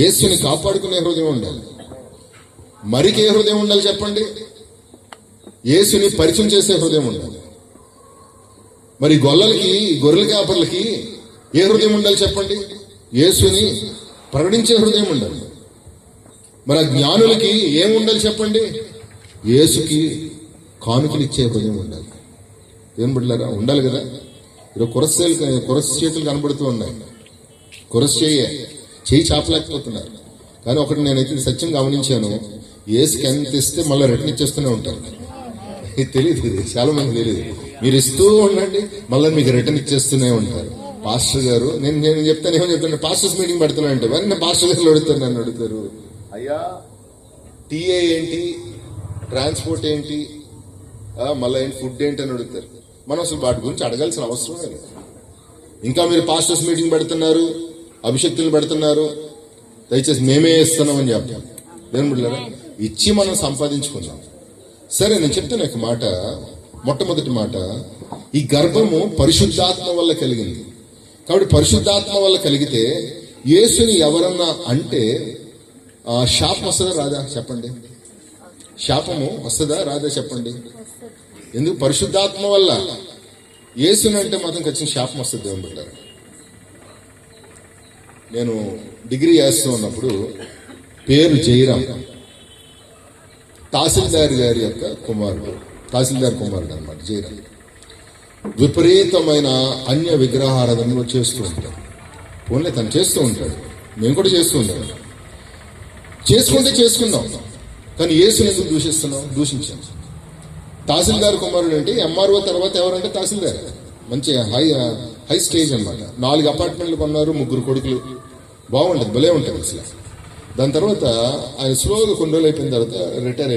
యేసుని కాపాడుకునే హృదయం ఉండాలి. మరికి ఏ హృదయం ఉండాలి చెప్పండి? యేసుని పరిచయం చేసే హృదయం ఉండాలి. మరి గొర్రెల కాపర్లకి ఏ హృదయం ఉండాలి చెప్పండి? యేసుని ప్రకటించే హృదయం ఉండాలి. మరి ఆ జ్ఞానులకి ఏముండాలి చెప్పండి? యేసుకి కానుకలు ఇచ్చే హృదయం ఉండాలి. ఏం బిడ్డలారా, ఉండాలి కదా. ఈరోజు కురస్ చేతులు కనబడుతూ ఉన్నాయి. చేయి చాపలేకపోతున్నారు. కానీ ఒకటి నేనైతే సత్యం గమనించాను, యేసుకి ఎంత ఇస్తే మళ్ళీ రిటర్న్ ఇచ్చేస్తూనే ఉంటారు. ఇది తెలియదు, చాలా మంది తెలియదు. మీరు ఇస్తూ ఉండండి, మళ్ళీ మీకు రిటర్న్ ఇచ్చేస్తూనే ఉంటారు. పాస్టర్ గారు నేను చెప్తాను, పాస్టర్స్ మీటింగ్ పెడుతున్నా అంటే వెంటనే పాస్టర్ గారు నన్ను అడుగుతారు, అయ్యా టీఏ ఏంటి, ట్రాన్స్పోర్ట్ ఏంటి, మళ్ళీ ఏంటి, ఫుడ్ ఏంటి అని అడుగుతారు. మనం అసలు వాటి గురించి అడగాల్సిన అవసరమే లేదు. ఇంకా మీరు పాస్టర్స్ మీటింగ్ పెడుతున్నారు, అభిషక్తులు పెడుతున్నారు, దయచేసి మేమే ఇస్తున్నామని చెప్తాం. దేని బిడ్డలారా, ఇచ్చి మనం సంపాదించుకున్నాం. సరే, నేను చెప్తాను ఒక మాట. మొట్టమొదటి మాట, ఈ గర్భము పరిశుద్ధాత్మ వల్ల కలిగింది. కాబట్టి పరిశుద్ధాత్మ వల్ల కలిగితే యేసుని ఎవరన్నా అంటే శాపం వస్తుందా రాదా చెప్పండి? శాపము వస్తుందా రాదా చెప్పండి? ఎందుకు? పరిశుద్ధాత్మ వల్ల. యేసుని అంటే మాత్రం ఖచ్చితంగా శాపం వస్తుంది. దేవుని బిడ్డలారా, నేను డిగ్రీ చేస్తూ ఉన్నప్పుడు పేరు జయరామ్, తహసీల్దార్ గారి యొక్క కుమారుడు, తహసీల్దార్ కుమారుడు అనమాట జయరామ్. విపరీతమైన అన్య విగ్రహారాధనలు చేస్తూ ఉంటాడు. పోన్లే, తను చేస్తూ ఉంటాడు, మేము కూడా చేస్తూ ఉంటాం. చేసుకుందాం, కానీ యేసుని ఎందుకు దూషించాం. తహసీల్దార్ కుమారుడు అంటే ఎంఆర్ఓ తర్వాత ఎవరంటే తహసీల్దార్. మంచి హై స్టేజ్ అనమాట. 4 అపార్ట్మెంట్లు కొన్నారు, 3 కొడుకులు. బాగుంటుంది, భలే ఉంటుంది అసలు. దాని తర్వాత ఆయన స్లోగా కొన్ని రోజులు అయిపోయిన తర్వాత రిటైర్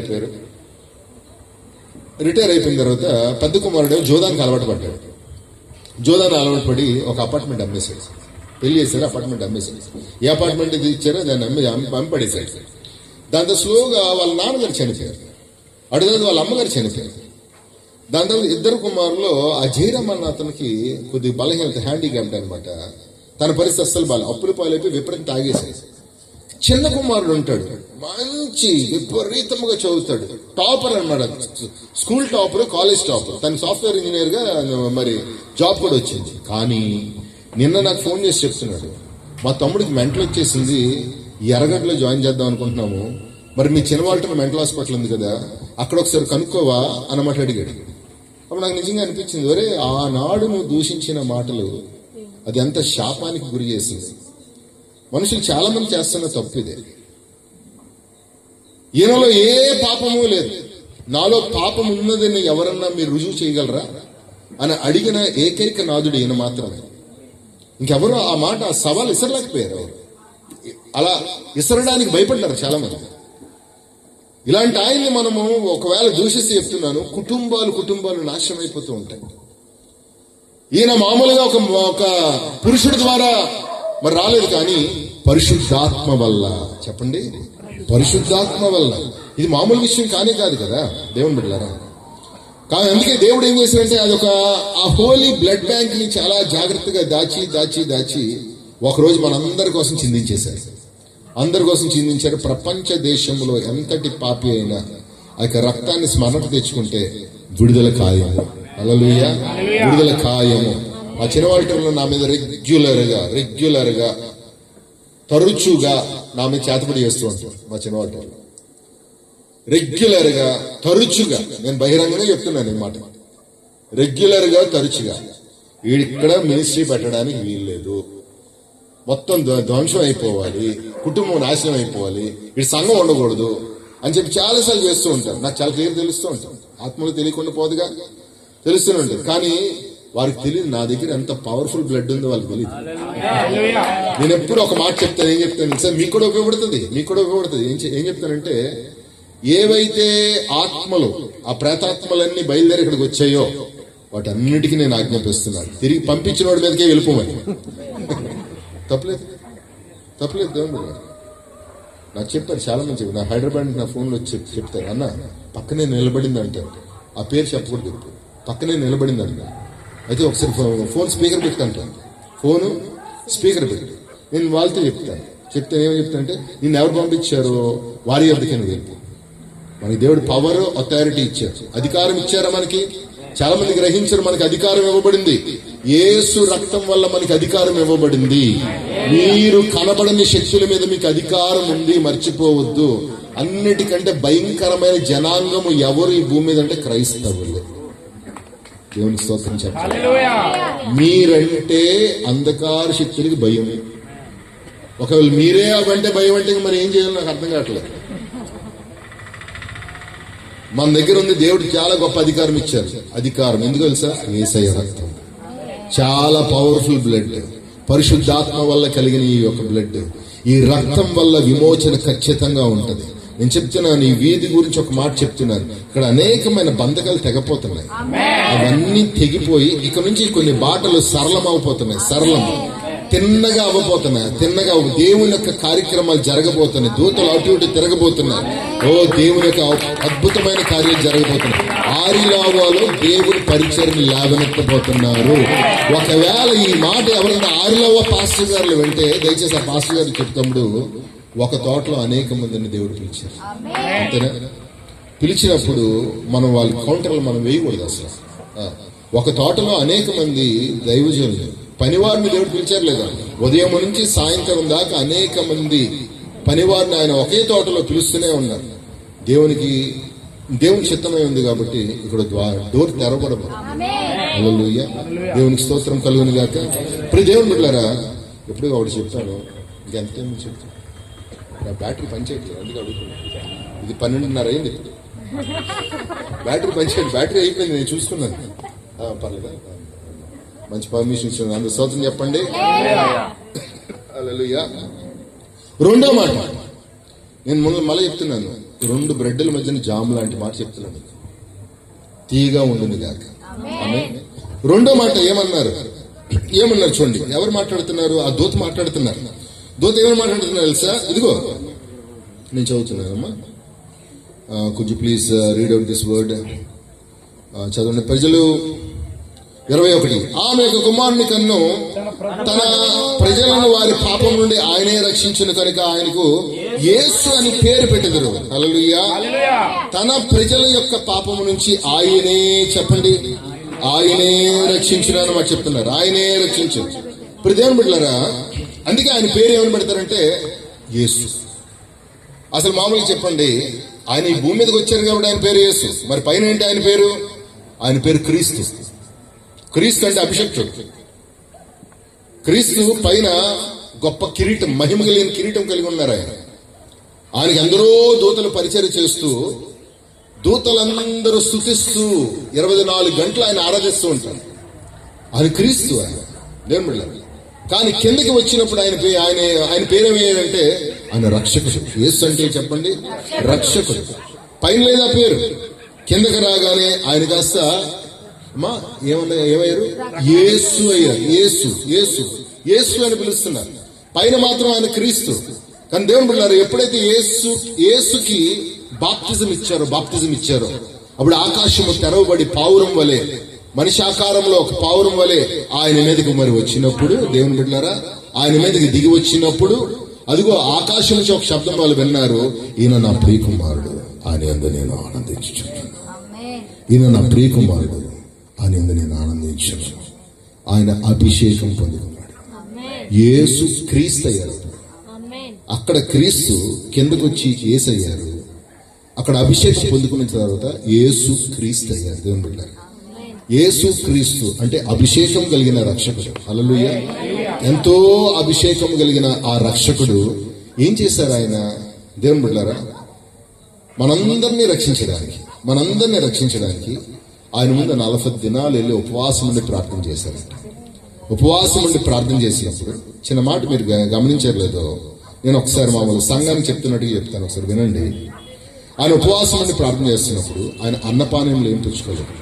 అయిపోయిన తర్వాత పెద్ద కుమారుడు జోదానికి అలవాటు పడ్డాడు. అలవాటు పడి ఒక అపార్ట్మెంట్ అమ్మేశాడు. పెళ్లి చేశారు, అపార్ట్మెంట్ అమ్మేశాడు. ఏ అపార్ట్మెంట్ ఇది ఇచ్చారో దాన్ని అమ్మి పడేశాడు. దాంతో స్లోగా వాళ్ళ నాన్నగారు చనిపోయారు, అడుగుతుంది వాళ్ళ అమ్మగారు చనిపోయారు. దాని తర్వాత 2 కుమారులు, ఆ జయరామ్ అన్న అతనికి కొద్ది బలహీనత, హ్యాండిక్యాప్డ్ అనమాట. తన పరిస్థితి అస్సలు బాగా, అప్పులు పాలైపోయి విపరీతం తాగేశాడు. చిన్న కుమారుడు ఉంటాడు, మంచి విపరీతంగా చదువుతాడు, టాపర్ అన్నమాట. School topper, college topper. తన సాఫ్ట్వేర్ ఇంజనీర్ గా మరి జాబ్ కూడా వచ్చింది. కానీ నిన్న నాకు ఫోన్ చేసి చెప్తున్నాడు, మా తమ్ముడికి మెంటల్ వచ్చేసింది, ఎర్రగడ్డలో జాయిన్ చేద్దాం అనుకుంటున్నాము, మరి మీ చిన్నవాళ్ళతో మెంటల్ హాస్పిటల్ ఉంది కదా, అక్కడ ఒకసారి కనుక్కోవా అన్నమాట అడిగాడు. అప్పుడు నాకు నిజంగా అనిపించింది, ఒరే ఆనాడు నువ్వు దూషించిన మాటలు అది ఎంత శాపానికి గురి చేసింది. మనుషులు చాలా మంది చేస్తున్న తప్పు ఇదే. ఈయనలో ఏ పాపము లేదు, నాలో పాపం ఉన్నదని ఎవరన్నా మీరు రుజువు చేయగలరా అని అడిగిన ఏకైక నాదుడు ఈయన మాత్రమే. ఇంకెవరు ఆ మాట, ఆ సవాల్ ఇసరలేకపోయారు. అలా ఇసరడానికి భయపడ్డారు చాలా మంది. ఇలాంటి ఆయన్ని మనము ఒకవేళ దూషిస్తే చెప్తున్నాను, కుటుంబాలు నాశనం అయిపోతూ ఉంటాయి. ఈయన మామూలుగా ఒక పురుషుడి ద్వారా మరి రాలేదు, కానీ పరిశుద్ధాత్మ వల్ల. చెప్పండి, పరిశుద్ధాత్మ వల్ల. ఇది మామూలు విషయం కాదు కదా దేవుని బిడ్డలారా. కానీ అందుకే దేవుడు ఏం చేశాడంటే, అదొక ఆ హోలీ బ్లడ్ బ్యాంక్ ని చాలా జాగ్రత్తగా దాచి ఒకరోజు మనందరి కోసం చిందించేశారు. అందరి కోసం చిందించారు. ప్రపంచ దేశంలో ఎంతటి పాపి అయినా ఆ యొక్క రక్తాన్ని స్మరణకు తెచ్చుకుంటే విడుదల ఖాయము. హల్లెలూయా, విడుదల ఖాయము. ఆ చిన్నవాళ్ళలో నా మీద రెగ్యులర్ గా తరచుగా నా మీద చేతపడి చేస్తూ ఉంటాను మా చిన్నవాళ్ళు. రెగ్యులర్గా, తరచుగా, నేను బహిరంగంగా చెప్తున్నాను ఈ మాట, రెగ్యులర్గా, తరచుగా ఇక్కడ మినిస్ట్రీ పెట్టడానికి వీల్లేదు, మొత్తం ధ్వంసం అయిపోవాలి, కుటుంబం నాశనం అయిపోవాలి, వీడి సంఘం ఉండకూడదు అని చెప్పి చాలాసార్లు చేస్తూ ఉంటారు. నాకు చాలా క్లియర్ తెలుస్తూ ఉంటాను, ఆత్మలో తెలియకుండా పోదుగా, తెలుస్తూనే ఉంటుంది. కానీ వారికి తెలియదు నా దగ్గర ఎంత పవర్ఫుల్ బ్లడ్ ఉందో వాళ్ళకి తెలియదు. నేను ఎప్పుడు ఒక మాట చెప్తాను, ఏం చెప్తాను సార్, మీకు కూడా ఉపయోగపడుతుంది, మీకు కూడా ఉపయోగపడుతుంది. ఏం చెప్తానంటే, ఏవైతే ఆత్మలు, ఆ ప్రేతాత్మలన్నీ బయలుదేరి ఇక్కడికి వచ్చాయో వాటన్నిటికీ నేను ఆజ్ఞాపిస్తున్నాను, తిరిగి పంపించిన వాడి మీదకే వెళ్ళిపోమని. తప్పలేదు, తప్పలేదు. దేవుడు నాకు చెప్పారు, చాలా మంది చెప్పారు. నా హైదరాబాద్ నా ఫోన్లో వచ్చి చెప్తారు, అన్న పక్కనే నిలబడింది అంటారు, ఆ పేరు చెప్పకూడదు, చెప్పు, పక్కనే నిలబడింది అంటారు. అయితే ఒకసారి ఫోన్ స్పీకర్ పెట్టుకుంటాను, ఫోను స్పీకర్ పెట్టి నేను వాళ్ళతో చెప్తాను. ఏమని చెప్తానంటే, నిన్ను ఎవరు పంపించారో వారి వద్దకని వెళ్ళి. మనకి దేవుడు పవర్, అథారిటీ ఇచ్చారు, అధికారం ఇచ్చారా మనకి. చాలా మంది గ్రహించరు, మనకి అధికారం ఇవ్వబడింది. యేసు రక్తం వల్ల మనకి అధికారం ఇవ్వబడింది. మీరు కనబడని శక్తుల మీద మీకు అధికారం ఉంది, మర్చిపోవద్దు. అన్నిటికంటే భయంకరమైన జనాంగము ఎవరు ఈ భూమి మీద అంటే క్రైస్తవులు. దేవుని స్తోత్రం చెప్పాలి. మీరంటే అంధకార శక్తులకి భయం. ఒకవేళ మీరే అవంటే భయం అంటే మరి ఏం చేయాలో నాకు అర్థం కావట్లేదు. మన దగ్గర ఉంది, దేవుడు చాలా గొప్ప అధికారం ఇచ్చారు. అధికారం ఎందుకు తెలుసా? యేసయ్య రక్తం, చాలా పవర్ఫుల్ బ్లడ్, పరిశుద్ధాత్మ వల్ల కలిగిన ఈ యొక్క బ్లడ్. ఈ రక్తం వల్ల విమోచన ఖచ్చితంగా ఉంటది. నేను చెప్తున్నాను, ఈ వీధి గురించి ఒక మాట చెప్తున్నాను. ఇక్కడ అనేకమైన బంధకాలు తెగపోతున్నాయి, అవన్నీ తెగిపోయి ఇక నుంచి కొన్ని బాటలు సరళం అయిపోతున్నాయి, సరళం తిన్నగా అవ్వబోతున్నాయి, తిన్నగా దేవుని యొక్క కార్యక్రమాలు జరగబోతున్నాయి. దూతలు అటు ఇటు తిరగబోతున్నాయి. ఓ దేవుని యొక్క అద్భుతమైన కార్యాలు జరగబోతున్నాయి. ఆరిలావాలో దేవుని పరిచయం లేవనెత్తబోతున్నారు. ఒకవేళ ఈ మాట ఎవరైనా ఆరిలావా పాస్టర్ గారు వింటే, దయచేసి ఆ పాస్టర్ గారు చెప్తాడు, ఒక తోటలో అనేక మందిని దేవుడు పిలిచారు, అంతేనా? పిలిచినప్పుడు మనం వాళ్ళ కౌంటర్లు మనం వేయకూడదు అసలు. ఒక తోటలో అనేక మంది దైవజనులు, పనివారిని దేవుడు పిలిచారు లేదా? ఉదయం నుంచి సాయంత్రం దాకా అనేక మంది పనివారిని ఆయన ఒకే తోటలో పిలుస్తూనే ఉన్నారు. దేవుని చిత్తమై ఉంది కాబట్టి ఇక్కడ డోర్ తెరవబడదు. హల్లెలూయా, దేవునికి స్తోత్రం కలుగును గాక. ఇప్పుడు దేవుని బిడ్డలారా, ఎప్పుడు ఒకటి చెప్తాను, ఇంకెంత టైం చెప్తాను, బ్యాటరీ పనిచేయట్లేదు, అందుకే అడుగుతున్నాను. ఇది 12:30 అయింది, బ్యాటరీ పనిచేయదు, బ్యాటరీ అయిపోయింది, నేను చూసుకున్నాను. పర్లేదా, మంచి పర్మిషన్ ఇచ్చిన అందరూ స్తోత్రం చెప్పండి. హల్లెలూయా. రెండో మాట నేను మళ్ళీ చెప్తున్నాను, 2 బ్రెడ్ల మధ్యన జామ్ లాంటి మాట చెప్తున్నాను, తీగా ఉండును గాక. రెండో మాట ఏమన్నారు చూడండి, ఎవరు మాట్లాడుతున్నారు? ఆ దూత మాట్లాడుతున్నారు. దూత ఏమని మాట్లాడుతున్నారు తెలుసా? ఇదిగో నేను చదువుతున్నానమ్మా, could you please read out this word. చదవండి. ప్రజలు 21, ఆమె యొక్క కుమారుని కన్ను తన ప్రజలను వారి పాపం నుండి ఆయనే రక్షించును కనుక ఆయనకు యేసు అని పేరు పెట్టెదరు. హల్లెలూయా. తన ప్రజల యొక్క పాపము నుంచి ఆయనే, చెప్పండి, ఆయనే రక్షించును అని మాట చెప్తున్నారు. ఆయనే రక్షించు. ఇప్పుడు దేవుని బిడ్డలారా, అందుకే ఆయన పేరు ఏమని పెడతారంటే యేసు. అసలు మామూలుగా చెప్పండి, ఆయన ఈ భూమి మీదకి వచ్చారు కాబట్టి ఆయన పేరు యేసు. మరి పైన ఏంటి ఆయన పేరు? ఆయన పేరు క్రీస్తు. క్రీస్తు అంటే అభిషక్తుడు. క్రీస్తు పైన గొప్ప కిరీటం, మహిమ కలిగిన కిరీటం కలిగి ఉన్నారు ఆయన. ఆయనకి ఎందరో దూతలు పరిచర్య చేస్తూ, దూతలందరూ స్తుతిస్తూ 24 గంటలు ఆయన ఆరాధిస్తూ ఉంటారు. ఆయన క్రీస్తు, ఆయన దేవుని బిడ్డలారా. కానీ కిందకి వచ్చినప్పుడు ఆయన పేరేమయ్యాడంటే ఆయన రక్షకుడు. యేసు అంటే చెప్పండి, రక్షకుడు. పైన లేదా పేరు, కిందకి రాగానే ఆయన కాస్త ఏమయ్యారు? యేసు అయ్యారు. యేసు యేసు యేసు అని పిలుస్తున్నారు. పైన మాత్రం ఆయన క్రీస్తు. కానీ దేవుని బిడ్డలారా, ఎప్పుడైతే యేసుకి బాప్తిజం ఇచ్చారో అప్పుడు ఆకాశము తెరవబడి పావురం వలె, మనిషి ఆకారంలో ఒక పావురం వలె ఆయన మీదకి మరి వచ్చినప్పుడు, దేవుని బిడ్డలారా, ఆయన మీదకి దిగి వచ్చినప్పుడు అదిగో ఆకాశం నుంచి ఒక శబ్దం వాళ్ళు విన్నారు, ఈయన నా ప్రియకుమారుడు, ఆయన యందు నేను ఆనందించుచున్నాను. ఈయన నా ప్రియకుమారుడు, ఆయన యందు నేను ఆనందించుచున్నాను. ఆయన అభిషేకం పొందుకున్నాడు. యేసు క్రీస్తు అయ్యారు. అక్కడ క్రీస్తు కిందకు వచ్చి యేసయ్యారు, అక్కడ అభిషేకం పొందుకున్న తర్వాత యేసు క్రీస్తు అయ్యారు. దేవుని బిడ్డలారా, యేసు క్రీస్తు అంటే అభిషేకం కలిగిన రక్షకుడు. హల్లెలూయా. ఎంతో అభిషేకం కలిగిన ఆ రక్షకుడు ఏం చేశారు? ఆయన దేవుని బిడ్డలారా మనందరినీ రక్షించడానికి ఆయన ముందు 40 దినాలు వెళ్ళి ఉపవాసం ఉండి ప్రార్థన చేశారంట. ఉపవాసం ఉండి ప్రార్థన చేసినప్పుడు చిన్న మాట మీరు గమనించలేదో, నేను ఒకసారి మామూలు సంఘానికి చెప్తున్నట్టుగా చెప్తాను, ఒకసారి వినండి. ఆయన ఉపవాసం ఉండి ప్రార్థన చేస్తున్నప్పుడు ఆయన అన్నపానీయంలో ఏం పుచ్చుకోలేదు,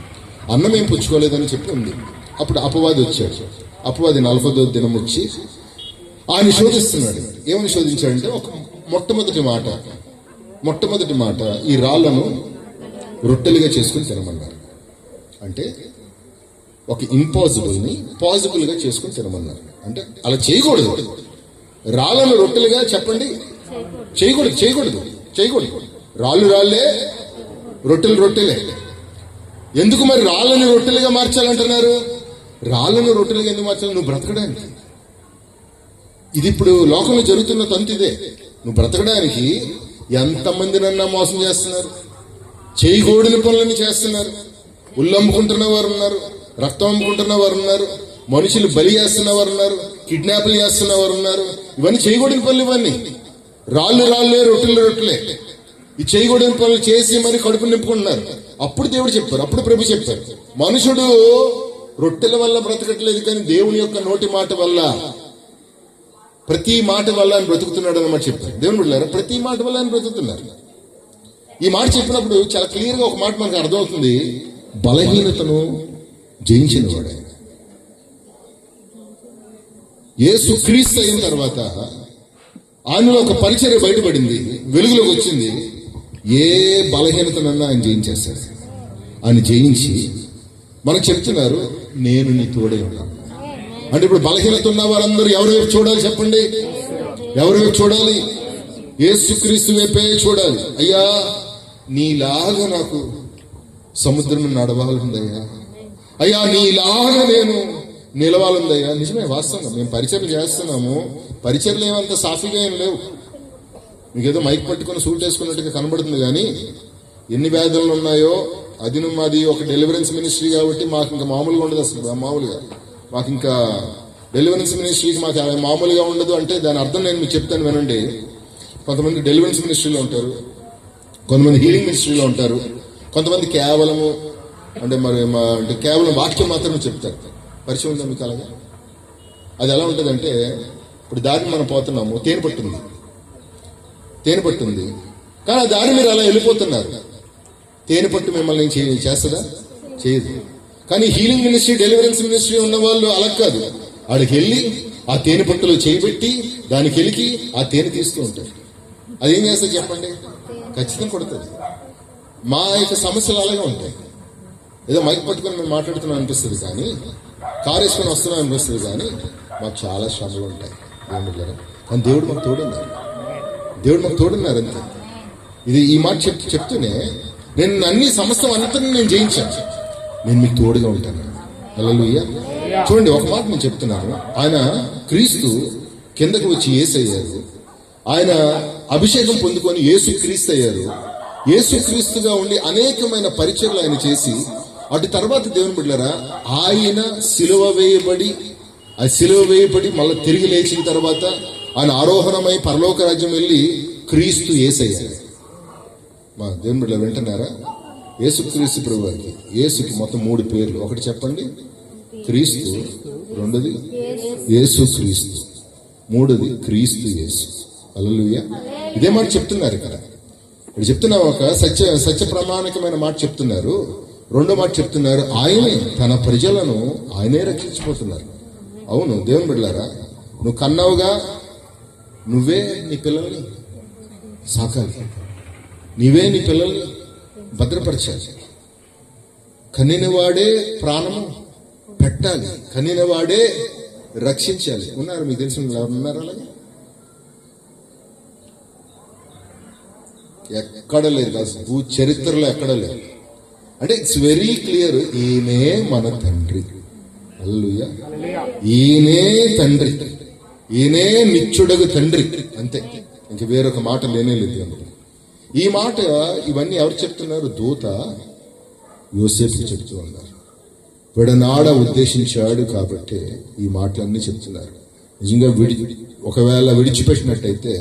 అన్నం ఏం పుచ్చుకోలేదని చెప్పి ఉంది. అప్పుడు అపవాది వచ్చాడు. అపవాది 40వ దినం వచ్చి ఆయన శోధిస్తున్నాడు. ఏమని శోధించాడంటే ఒక మొట్టమొదటి మాట ఈ రాళ్లను రొట్టెలుగా చేసుకుని తినమన్నారు. అంటే ఒక ఇంపాసిబుల్ ని పాసిబుల్ గా చేసుకుని తినమన్నారు. అంటే అలా చేయకూడదు. రాళ్లను రొట్టెలుగా చెప్పండి, చేయకూడదు. రాళ్ళే, రొట్టెలే. ఎందుకు మరి రాళ్ళని రొట్టెలుగా మార్చాలంటున్నారు? రాళ్ళను రొట్టెలుగా ఎందుకు మార్చాలి? నువ్వు బ్రతకడానికి. ఇది ఇప్పుడు లోకంలో జరుగుతున్న తంతు ఇదే. నువ్వు బ్రతకడానికి ఎంతమందినన్నా మోసం చేస్తున్నారు, చేయకూడని పనులని చేస్తున్నారు. ఉళ్ళు అమ్ముకుంటున్న వారు ఉన్నారు, రక్తం అమ్ముకుంటున్న వారు ఉన్నారు, మనుషులు బలి చేస్తున్న వారు ఉన్నారు, కిడ్నాప్లు చేస్తున్న వారు ఉన్నారు. ఇవన్నీ చేయకూడని పనులు. ఇవన్నీ రాళ్ళే, రొట్టెలే. ఈ చేయకూడని పనులు చేసి మరి కడుపు నింపుకుంటున్నారు. అప్పుడు దేవుడు చెప్పారు, అప్పుడు ప్రభు చెప్పారు, మనుషుడు రొట్టెల వల్ల బ్రతకట్లేదు, కానీ దేవుని యొక్క నోటి మాట వల్ల, ప్రతి మాట వల్ల ఆయన బ్రతుకుతున్నాడు అన్నమాట చెప్పారు. దేవుని బిడ్డలారా, ప్రతి మాట వల్ల ఆయన బ్రతుకుతున్నారు. ఈ మాట చెప్పినప్పుడు చాలా క్లియర్ గా ఒక మాట మనకు అర్థమవుతుంది. బలహీనతను జయించిన వాడు ఆయన. యేసు క్రీస్తు అయిన తర్వాత ఆయనలో ఒక పరిచర్య బయటపడింది, వెలుగులోకి వచ్చింది. ఏ బలహీనతనన్నా ఆయన జయించేశాడు. ఆయన జయించి మనకు చెప్తున్నారు, నేను నీ తోడే ఉన్నాను. అంటే ఇప్పుడు బలహీనత ఉన్న వారందరూ ఎవరి వైపు చూడాలి చెప్పండి? ఎవరి వైపు చూడాలి? యేసుక్రీస్తు వైపే చూడాలి. అయ్యా, నీలాగా నాకు సముద్రం నడవాలందయ్యా, అయ్యా నీలాగా నేను నిలవాలందయ్యా. నిజమే, వాస్తవంగా మేము పరిచర్లు చేస్తున్నాము. పరిచర్లు ఏమంత సాఫీగా ఏం లేవు. మీకేదో మైక్ పట్టుకుని సూట్ వేసుకున్నట్టుగా కనబడుతుంది, కానీ ఎన్ని వ్యాధులు ఉన్నాయో అది మాది ఒక డెలివరెన్స్ మినిస్ట్రీ కాబట్టి మాకు ఇంకా మామూలుగా ఉండదు. అసలు మామూలుగా మాకు ఇంకా డెలివరెన్స్ మినిస్ట్రీకి మాకు మామూలుగా ఉండదు. అంటే దాని అర్థం నేను మీకు చెప్తాను వినండి. కొంతమంది డెలివరెన్స్ మినిస్ట్రీలో ఉంటారు, కొంతమంది హీలింగ్ మినిస్ట్రీలో ఉంటారు, కొంతమంది కేవలము అంటే కేవలం వాక్యం మాత్రమే చెప్తారు. పరిచయం ఉందా మీకు? అలాగా అది ఎలా ఉంటుందంటే, ఇప్పుడు దారిని మనం పోతున్నాము, తేనె పట్టుంది, కానీ ఆ దారి మీరు అలా వెళ్ళిపోతున్నారు. తేనె పట్టు మిమ్మల్ని చేస్తుందా? చేయదు. కానీ హీలింగ్ మినిస్ట్రీ, డెలివరెన్స్ మినిస్ట్రీ ఉన్న వాళ్ళు అలా కాదు. ఆడికి వెళ్ళి ఆ తేనె పట్టులో చేయబెట్టి దానికి వెళ్ళి ఆ తేనె తీస్తూ ఉంటారు. అదేం చేస్తుంది చెప్పండి? ఖచ్చితంగా కొడుతుంది. మా యొక్క సమస్యలు అలాగే ఉంటాయి. ఏదో మైక్ పట్టుకొని మేము మాట్లాడుతున్నాం అనిపిస్తుంది, కానీ కారు వేసుకొని వస్తున్నాం అనిపిస్తుంది, కానీ మాకు చాలా శ్రమలు ఉంటాయి. కానీ దేవుడు మాకు తోడున్నారు అంతే. ఇది ఈ మాట చెప్తూనే నేను అన్ని సమస్తం అంతని నేను జయించాను, నేను మీకు తోడుగా ఉంటాను. హల్లెలూయా. చూడండి, ఒక మాట నేను చెప్తున్నాను. ఆయన క్రీస్తు కిందకు వచ్చి యేసయ్యారు. ఆయన అభిషేకం పొందుకొని యేసు క్రీస్తు అయ్యారు. యేసు క్రీస్తుగా ఉండి అనేకమైన పరిచర్లు ఆయన చేసి, అటు తర్వాత దేవుని బిడ్డలారా ఆయన సిలువ వేయబడి మళ్ళీ తిరిగి లేచిన తర్వాత ఆయన ఆరోహణమై పరలోక రాజ్యం వెళ్ళి క్రీస్తు యేసయ్యారు. మా దేవుని బిడ్డలు వింటున్నారా? యేసుక్రీస్తు ప్రభువారికి, యేసుకి మొత్తం 3 పేర్లు. ఒకటి చెప్పండి, క్రీస్తు. రెండోది యేసు క్రీస్తు. మూడోది క్రీస్తు యేసు. హల్లెలూయా. ఇదే మాట చెప్తున్నారు ఇక్కడ. ఇప్పుడు చెప్తున్నా ఒక సత్య ప్రామాణికమైన మాట చెప్తున్నారు. రెండో మాట చెప్తున్నారు, ఆయనే తన ప్రజలను ఆయనే రక్షించిపోతున్నారు. అవును దేవుని బిడ్డలారా, నువ్వు కన్నావుగా, నువ్వే నీ పిల్లల్ని సాకాలి, నీవే నీ పిల్లల్ని భద్రపరచాలి. కనిన వాడే ప్రాణము పెట్టాలి, కనిన వాడే రక్షించాలి. ఉన్నారు మీకు తెలిసిన ఉన్నారు అలాగే? ఎక్కడ లేదు, అసలు చరిత్రలో ఎక్కడ లేదు. అంటే ఇట్స్ వెరీ క్లియర్, ఈయనే మన తండ్రి. హల్లెలూయా. ఈయనే తండ్రి, ఈయనే నిత్యుడగు తండ్రి, అంతే. ఇంక వేరొక మాట లేనే లేదు అందులో. ఈ మాట ఇవన్నీ ఎవరు చెప్తున్నారు? దూత యోసేపు చెప్తూ ఉన్నారు. విడనాడ ఉద్దేశించాడు కాబట్టి ఈ మాటలన్నీ చెప్తున్నారు. నిజంగా ఒకవేళ విడిచిపెట్టినట్టయితే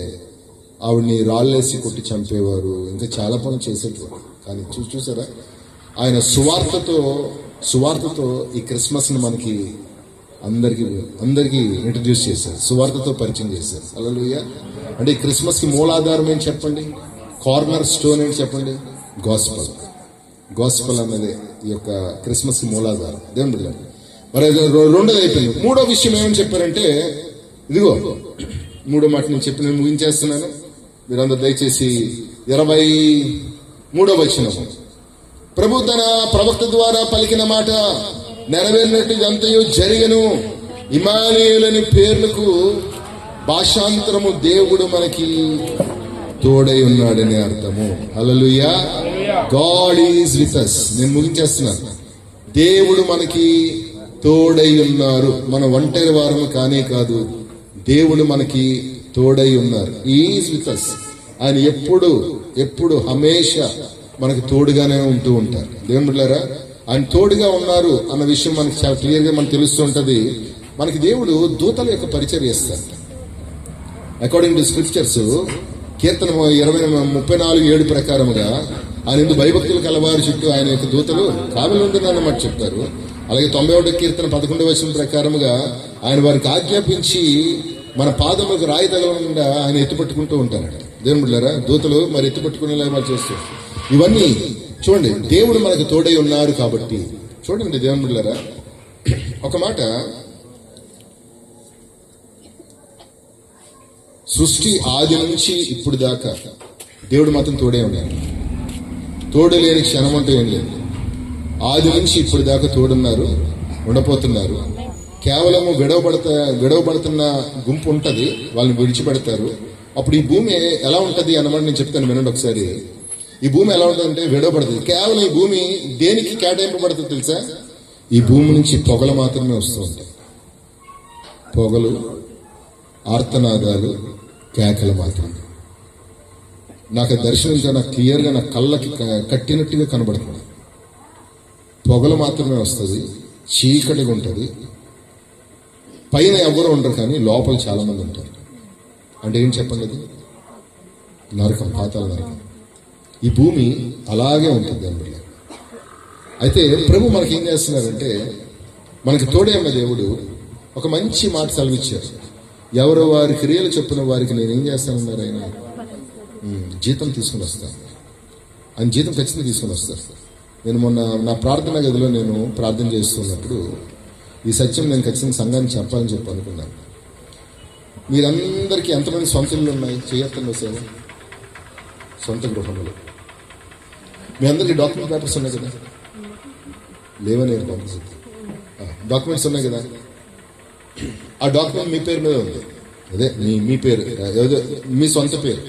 ఆవిడ్ని రాళ్ళేసి కొట్టి చంపేవారు, ఇంకా చాలా పనులు చేసేవారు. కానీ చూసారా, ఆయన సువార్తతో ఈ క్రిస్మస్ని మనకి అందరికీ ఇంట్రడ్యూస్ చేశారు, సువార్తతో పరిచయం చేశారు. హల్లెలూయా. అంటే ఈ క్రిస్మస్కి మూలాధారం ఏంటి చెప్పండి? కార్నర్ స్టోన్ ఏంటి చెప్పండి? గాస్పల్ అన్నదే ఈ యొక్క క్రిస్మస్కి మూలాధారం. దేవుని బిడ్డలారా, మరి రెండోది అయిపోయింది. మూడో విషయం ఏమని చెప్పారంటే, ఇదిగో మూడో మాట నేను చెప్పి నేను ముగించేస్తున్నాను. మీరందరూ దయచేసి 23వ వచనం, ప్రభు తన ప్రవక్త ద్వారా పలికిన మాట నెరవేరినట్టు ఇదంతయు జరిగెను. ఇమానుయేలుని పేర్లకు భాషాంతరము దేవుడు మనకి తోడై ఉన్నాడని అర్థము. Hallelujah. God is with us. నేను ముగించేస్తున్నాను. దేవుడు మనకి తోడై ఉన్నారు. మన ఒంటరి వారము కానే కాదు, దేవుడు మనకి తోడై ఉన్నారు. Is with us. ఆయన ఎప్పుడు హమేషా మనకి తోడుగానే ఉంటూ ఉంటారు. దేవుని బిడ్డలారా, ఆయన తోడుగా ఉన్నారు అన్న విషయం మనకి చాలా క్లియర్ గా మనకు తెలుస్తూ ఉంటది. మనకి దేవుడు దూతల యొక్క పరిచర్య చేస్తారు. అకార్డింగ్ టు స్క్రిప్చర్స్, కీర్తన 34:7 ప్రకారముగా ఆయన ఇందు భయభక్తులు కలవారి చుట్టూ ఆయన యొక్క దూతలు కావలి ఉంటున్నారన్నమాట చెప్తారు. అలాగే 91వ కీర్తన 11వ వచనం ప్రకారముగా ఆయన వారికి ఆజ్ఞాపించి మన పాదములకు రాయి తగలకుండా ఆయన ఎత్తుపట్టుకుంటూ ఉంటారట. దేవుని బిడ్డలారా, దూతలు మరి ఎత్తుపట్టుకునేలా వాళ్ళు చేస్తారు. ఇవన్నీ చూడండి, దేవుడు మనకు తోడై ఉన్నారు కాబట్టి. చూడండి దేవుని బిడ్డలారా, ఒక మాట, సృష్టి ఆది నుంచి ఇప్పుడు దాకా దేవుడు మాత్రం తోడే ఉన్నాడు. తోడు లేని క్షణం అంటూ ఏం లేదు. ఆది నుంచి ఇప్పుడు దాకా తోడున్నారు, ఉండపోతున్నారు. కేవలము విడవబడుతున్న గుంపు ఉంటది, వాళ్ళని విడిచిపెడతారు. అప్పుడు ఈ భూమి ఎలా ఉంటది అన్నమాట నేను చెప్తాను, వినండి ఒకసారి. ఈ భూమి ఎలా ఉంటుందంటే విడవబడుతుంది. కేవలం ఈ భూమి దేనికి కేటాయింపబడుతుంది తెలుసా? ఈ భూమి నుంచి పొగలు మాత్రమే వస్తూ ఉంటాయి. పొగలు, ఆర్తనాదాలు, కేకలు మాత్రమే. నాకు దర్శనం నాకు క్లియర్గా నా కళ్ళకి కట్టినట్టుగా కనబడుతుంది. పొగలు మాత్రమే వస్తుంది, చీకటిగా ఉంటుంది. పైన ఎవరు ఉండరు కానీ లోపల చాలా మంది ఉంటారు. అంటే ఏం చెప్పండి, అది నరకం, పాతాళ నరకం. ఈ భూమి అలాగే ఉంటుంది అందులో. అయితే ప్రభు మనకి ఏం చేస్తున్నారంటే, మనకి తోడే ఉన్న దేవుడు ఒక మంచి మాట సెలవిచ్చారు. ఎవరు వారి క్రియలు చెప్పిన వారికి నేనేం చేస్తానన్నారు ఆయన? జీతం తీసుకుని వస్తాను. ఆయన జీతం ఖచ్చితంగా తీసుకుని వస్తారు. నేను మొన్న నా ప్రార్థన గదిలో నేను ప్రార్థన చేస్తున్నప్పుడు ఈ సత్యం నేను ఖచ్చితంగా సంఘానికి చెప్పాలని చెప్పి అనుకున్నాను. మీరందరికీ ఎంతమంది సొంత ఇళ్ళు ఉన్నాయి? చేయొద్దండి సేవ. సొంత గృహములు. మీ అందరికీ డాక్యుమెంట్ పేపర్స్ ఉన్నాయి కదా? లేవని డాక్యుమెంట్స్ ఉన్నాయి కదా? ఆ డాక్యుమెంట్ మీ పేరు మీద ఉంది. అదే మీ పేరు, ఏదో మీ సొంత పేరు.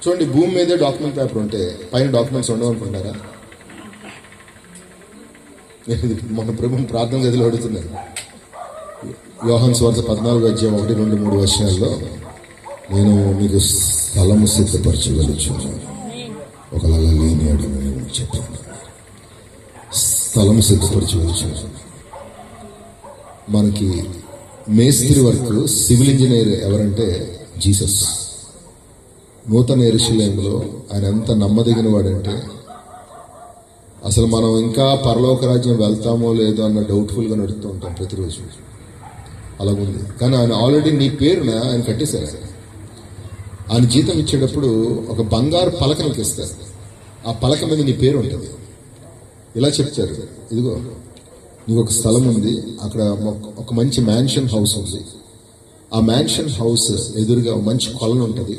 చూడండి, భూమి మీదే డాక్యుమెంట్ పేపర్ ఉంటే పైన డాక్యుమెంట్స్ ఉండవు అనుకుంటారా? మన ప్రభుత్వం ప్రార్థన గదిలో అడుగుతున్నారు. యోహాను సువార్త 14:1-2-3 వచనాల్లో, నేను మీకు స్థలము సిద్ధపరచగలుగుతున్నాను, ఒకలా లేని అడుగు నేను చెప్పాను. స్థలము సిద్ధపరచగలుగుతున్నాను. మనకి మేస్త్రి వర్క్, సివిల్ ఇంజనీర్ ఎవరంటే జీసస్. నూతన యెరూషలేములో ఆయన ఎంత నమ్మదగిన వాడంటే, అసలు మనం ఇంకా పరలోక రాజ్యం వెళ్తామో లేదో అన్న డౌట్ఫుల్గా నడుస్తూ ఉంటాం ప్రతిరోజు. అలాగుంది. కానీ ఆయన ఆల్రెడీ నీ పేరున ఆయన కట్టేశారు. ఆయన జీతం ఇచ్చేటప్పుడు ఒక బంగారు పలకనికి ఇస్తారు. ఆ పలక మీద నీ పేరు ఉంటుంది. ఇలా చెప్తారు, ఇదిగో నీకు ఒక స్థలం ఉంది, అక్కడ ఒక మంచి మ్యాన్షన్ హౌస్ ఉంది. ఆ మ్యాన్షన్ హౌస్ ఎదురుగా మంచి కొలను ఉంటుంది.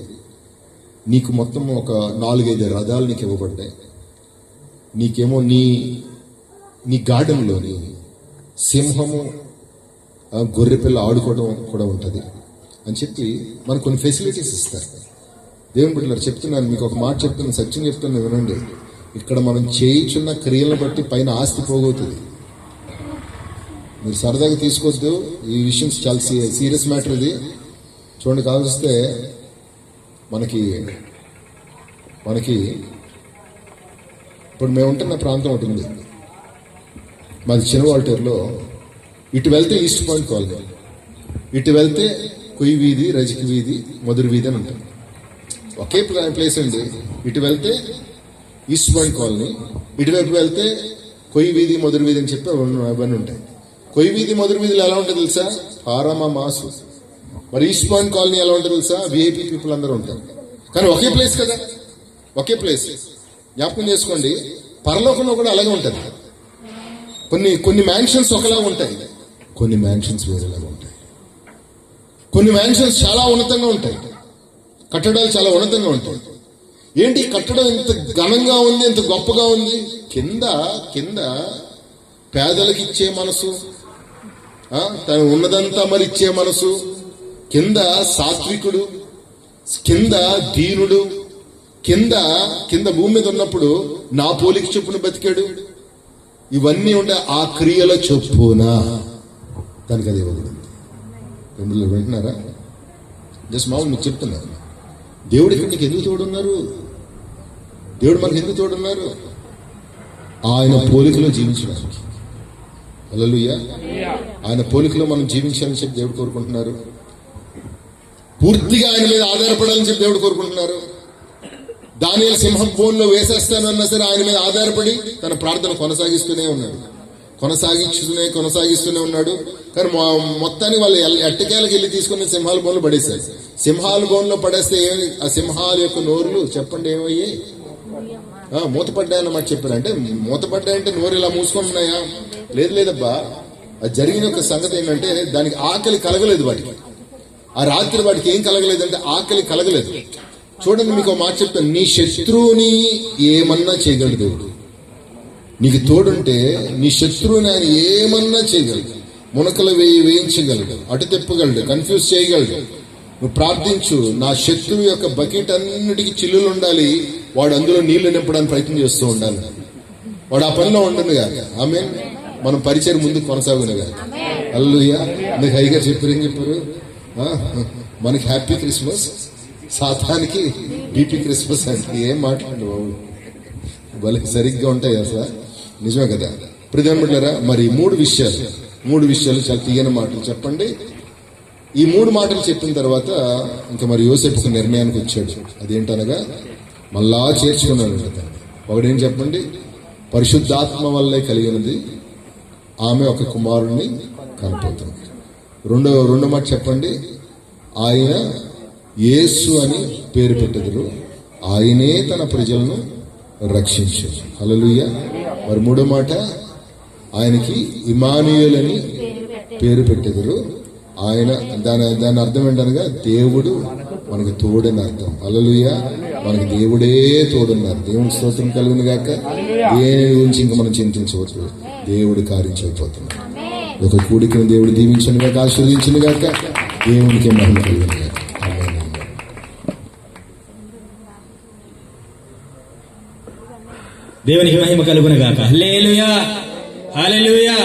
నీకు మొత్తం ఒక 4-5 రథాలు నీకు ఇవ్వబడ్డాయి. నీకేమో నీ గార్డెన్లోని సింహము, గొర్రెపిల్ల ఆడుకోవడం కూడా ఉంటుంది అని చెప్పి మనకు కొన్ని ఫెసిలిటీస్ ఇస్తారు. దేవుని బిడ్డలారా, చెప్తున్నాను మీకు ఒక మాట చెప్తున్నాను, సత్యం చెప్తున్నాను, వినండి. ఇక్కడ మనం చేయించున్న క్రియలను బట్టి పైన ఆస్తి పోగవుతుంది. మీరు సరదాగా తీసుకోవద్దు, ఈ విషయం చాలా సీరియస్ మ్యాటర్ ఇది. చూడండి, కావలిస్తే మనకి ఇప్పుడు మేము ఉంటున్న ప్రాంతం ఒకటి ఉంది, మాది చిన్నవాల్టేరులో. ఇటు వెళ్తే ఈస్ట్ పాయింట్ కాలనీ, ఇటు వెళ్తే కొయ్యి వీధి, రజికి వీధి, మధుర వీధి అని ఉంటుంది. ఒకే ప్లేస్ అండి. ఇటు వెళ్తే ఈస్ట్ పాయింట్ కాలనీ, ఇటువైపు వెళ్తే కొయ్యి వీధి, మధుర వీధి అని చెప్పి అవన్నీ ఉంటాయి. కొయ్యి వీధి, మధుర వీధిలో ఎలా ఉంటుంది తెలుసా? పారమా మాసు. మరి ఈస్ట్ పాయింట్ కాలనీ ఎలా ఉంటుంది తెలుసా? విఐపి పీపుల్ అందరూ ఉంటారు. కానీ ఒకే ప్లేస్ కదా, ఒకే ప్లేస్. జ్ఞాపకం చేసుకోండి, పరలోకంలో కూడా అలాగే ఉంటుంది. కొన్ని మ్యాన్షన్స్ ఒకలా ఉంటాయి, కొన్ని మ్యాన్షన్స్ వేరేలాగా ఉంటాయి. కొన్ని మ్యాన్షన్స్ చాలా ఉన్నతంగా ఉంటాయి, కట్టడాలు చాలా ఉన్నతంగా ఉంటాయి. ఏంటి కట్టడం ఎంత ఘనంగా ఉంది, ఎంత గొప్పగా ఉంది? కింద పేదలకు ఇచ్చే మనసు, తను ఉన్నదంతా మరి ఇచ్చే మనసు, కింద సాత్వికుడు, కింద దీనుడు, కింద భూమి మీద ఉన్నప్పుడు నా పోలికి చొప్పున బతికాడు. ఇవన్నీ ఉంటే ఆ క్రియల చొప్పున దానికి అది ఇవ్వగలిగింది. రెండులో వింటున్నారా? జస్ట్ మామూలు మీకు చెప్తున్నారు. దేవుడు ఇక్కడ నీకు ఎందుకు తోడున్నారు? దేవుడు మనకు ఎందుకు తోడున్నారు? ఆయన పోలికలో జీవించడానికి. హల్లెలూయా. ఆయన పోలికలో మనం జీవించాలని చెప్పి దేవుడు కోరుకుంటున్నారు. పూర్తిగా ఆయన మీద ఆధారపడాలని చెప్పి దేవుడు కోరుకుంటున్నారు. దానియేలు సింహం బోన్లో వేసేస్తానన్నా సరే ఆయన మీద ఆధారపడి తన ప్రార్థన కొనసాగిస్తూనే ఉన్నాడు. కానీ మొత్తాన్ని వాళ్ళు ఎట్టకేలకు వెళ్ళి తీసుకుని సింహాల బోన్లో పడేశారు. సింహాల బోన్లో పడేస్తే ఆ సింహాల యొక్క నోరులు చెప్పండి ఏమయ్యాయి? మూతపడ్డాయన్నమాట చెప్పారు. అంటే మూతపడ్డాయంటే నోరు ఇలా మూసుకొని ఉన్నాయా? లేదబ్బా. అది జరిగిన ఒక సంగతి ఏంటంటే దానికి ఆకలి కలగలేదు వాటికి. ఆ రాత్రి వాటికి ఏం కలగలేదంటే ఆకలి కలగలేదు. చూడండి, మీకు ఒక మాట చెప్తాను. నీ శత్రువుని ఏమన్నా చేయగలడు దేవుడు. నీకు తోడుంటే నీ శత్రువుని ఆయన ఏమన్నా చేయగలడు. మునకలు వేయించగలడు, అటు తిప్పగలడు, కన్ఫ్యూజ్ చేయగలడు. నువ్వు ప్రార్థించు, నా శత్రువు యొక్క బకెట్ అన్నిటికీ చిల్లులు ఉండాలి, వాడు అందులో నీళ్లు నింపడానికి ప్రయత్నం చేస్తూ ఉండాలి. వాడు ఆ పనిలో ఉంటుంది కాక. ఆమేన్. మనం పరిచయం ముందుకు కొనసాగునే కాక. హల్లెలూయా. మీకు హైగారు చెప్పారు, ఏం చెప్పారు? మనకి హ్యాపీ క్రిస్మస్, సాతానికి బీపీ క్రిస్మస్ అంటే ఏం మాట్లాడు బాబు, భలే సరిగ్గా ఉంటాయి అసలు. నిజమే కదా ప్రధానమంటారా? మరి మూడు విషయాలు చాలా తీయని మాటలు చెప్పండి. ఈ మూడు మాటలు చెప్పిన తర్వాత ఇంకా మరి యోసేపు ఒక నిర్ణయానికి వచ్చాడు. అదేంటనగా మళ్ళా చేర్చుకున్నాడు. ఒకడేం చెప్పండి? పరిశుద్ధాత్మ వల్లే కలిగినది ఆమె ఒక కుమారుణ్ణి కనపోతుంది. రెండో మాట చెప్పండి, ఆయన యేసు అని పేరు పెట్టెదరు, ఆయనే తన ప్రజలను రక్షించారు. హల్లెలూయా. మరి మూడో మాట, ఆయనకి ఇమానుయేల్ అని పేరు పెట్టెదరు. ఆయన దాని అర్థం ఏంటనగా దేవుడు మనకు తోడని అర్థం. హల్లెలూయా. మనకి దేవుడే తోడున్నారు. దేవునికి స్తోత్రం కలుగును గాక. దేని గురించి ఇంకా మనం చింతించవద్దు, దేవుడు కార్యం చేయబోతున్నాడు. ఒక కూడికను దేవుడు దీవించను గాక, ఆశీర్వదించను గాక. దేవునికి మహిమ కలుగును గాక. దేవునికి మహిమ కలుగును గాక. హల్లెలూయా, హల్లెలూయా.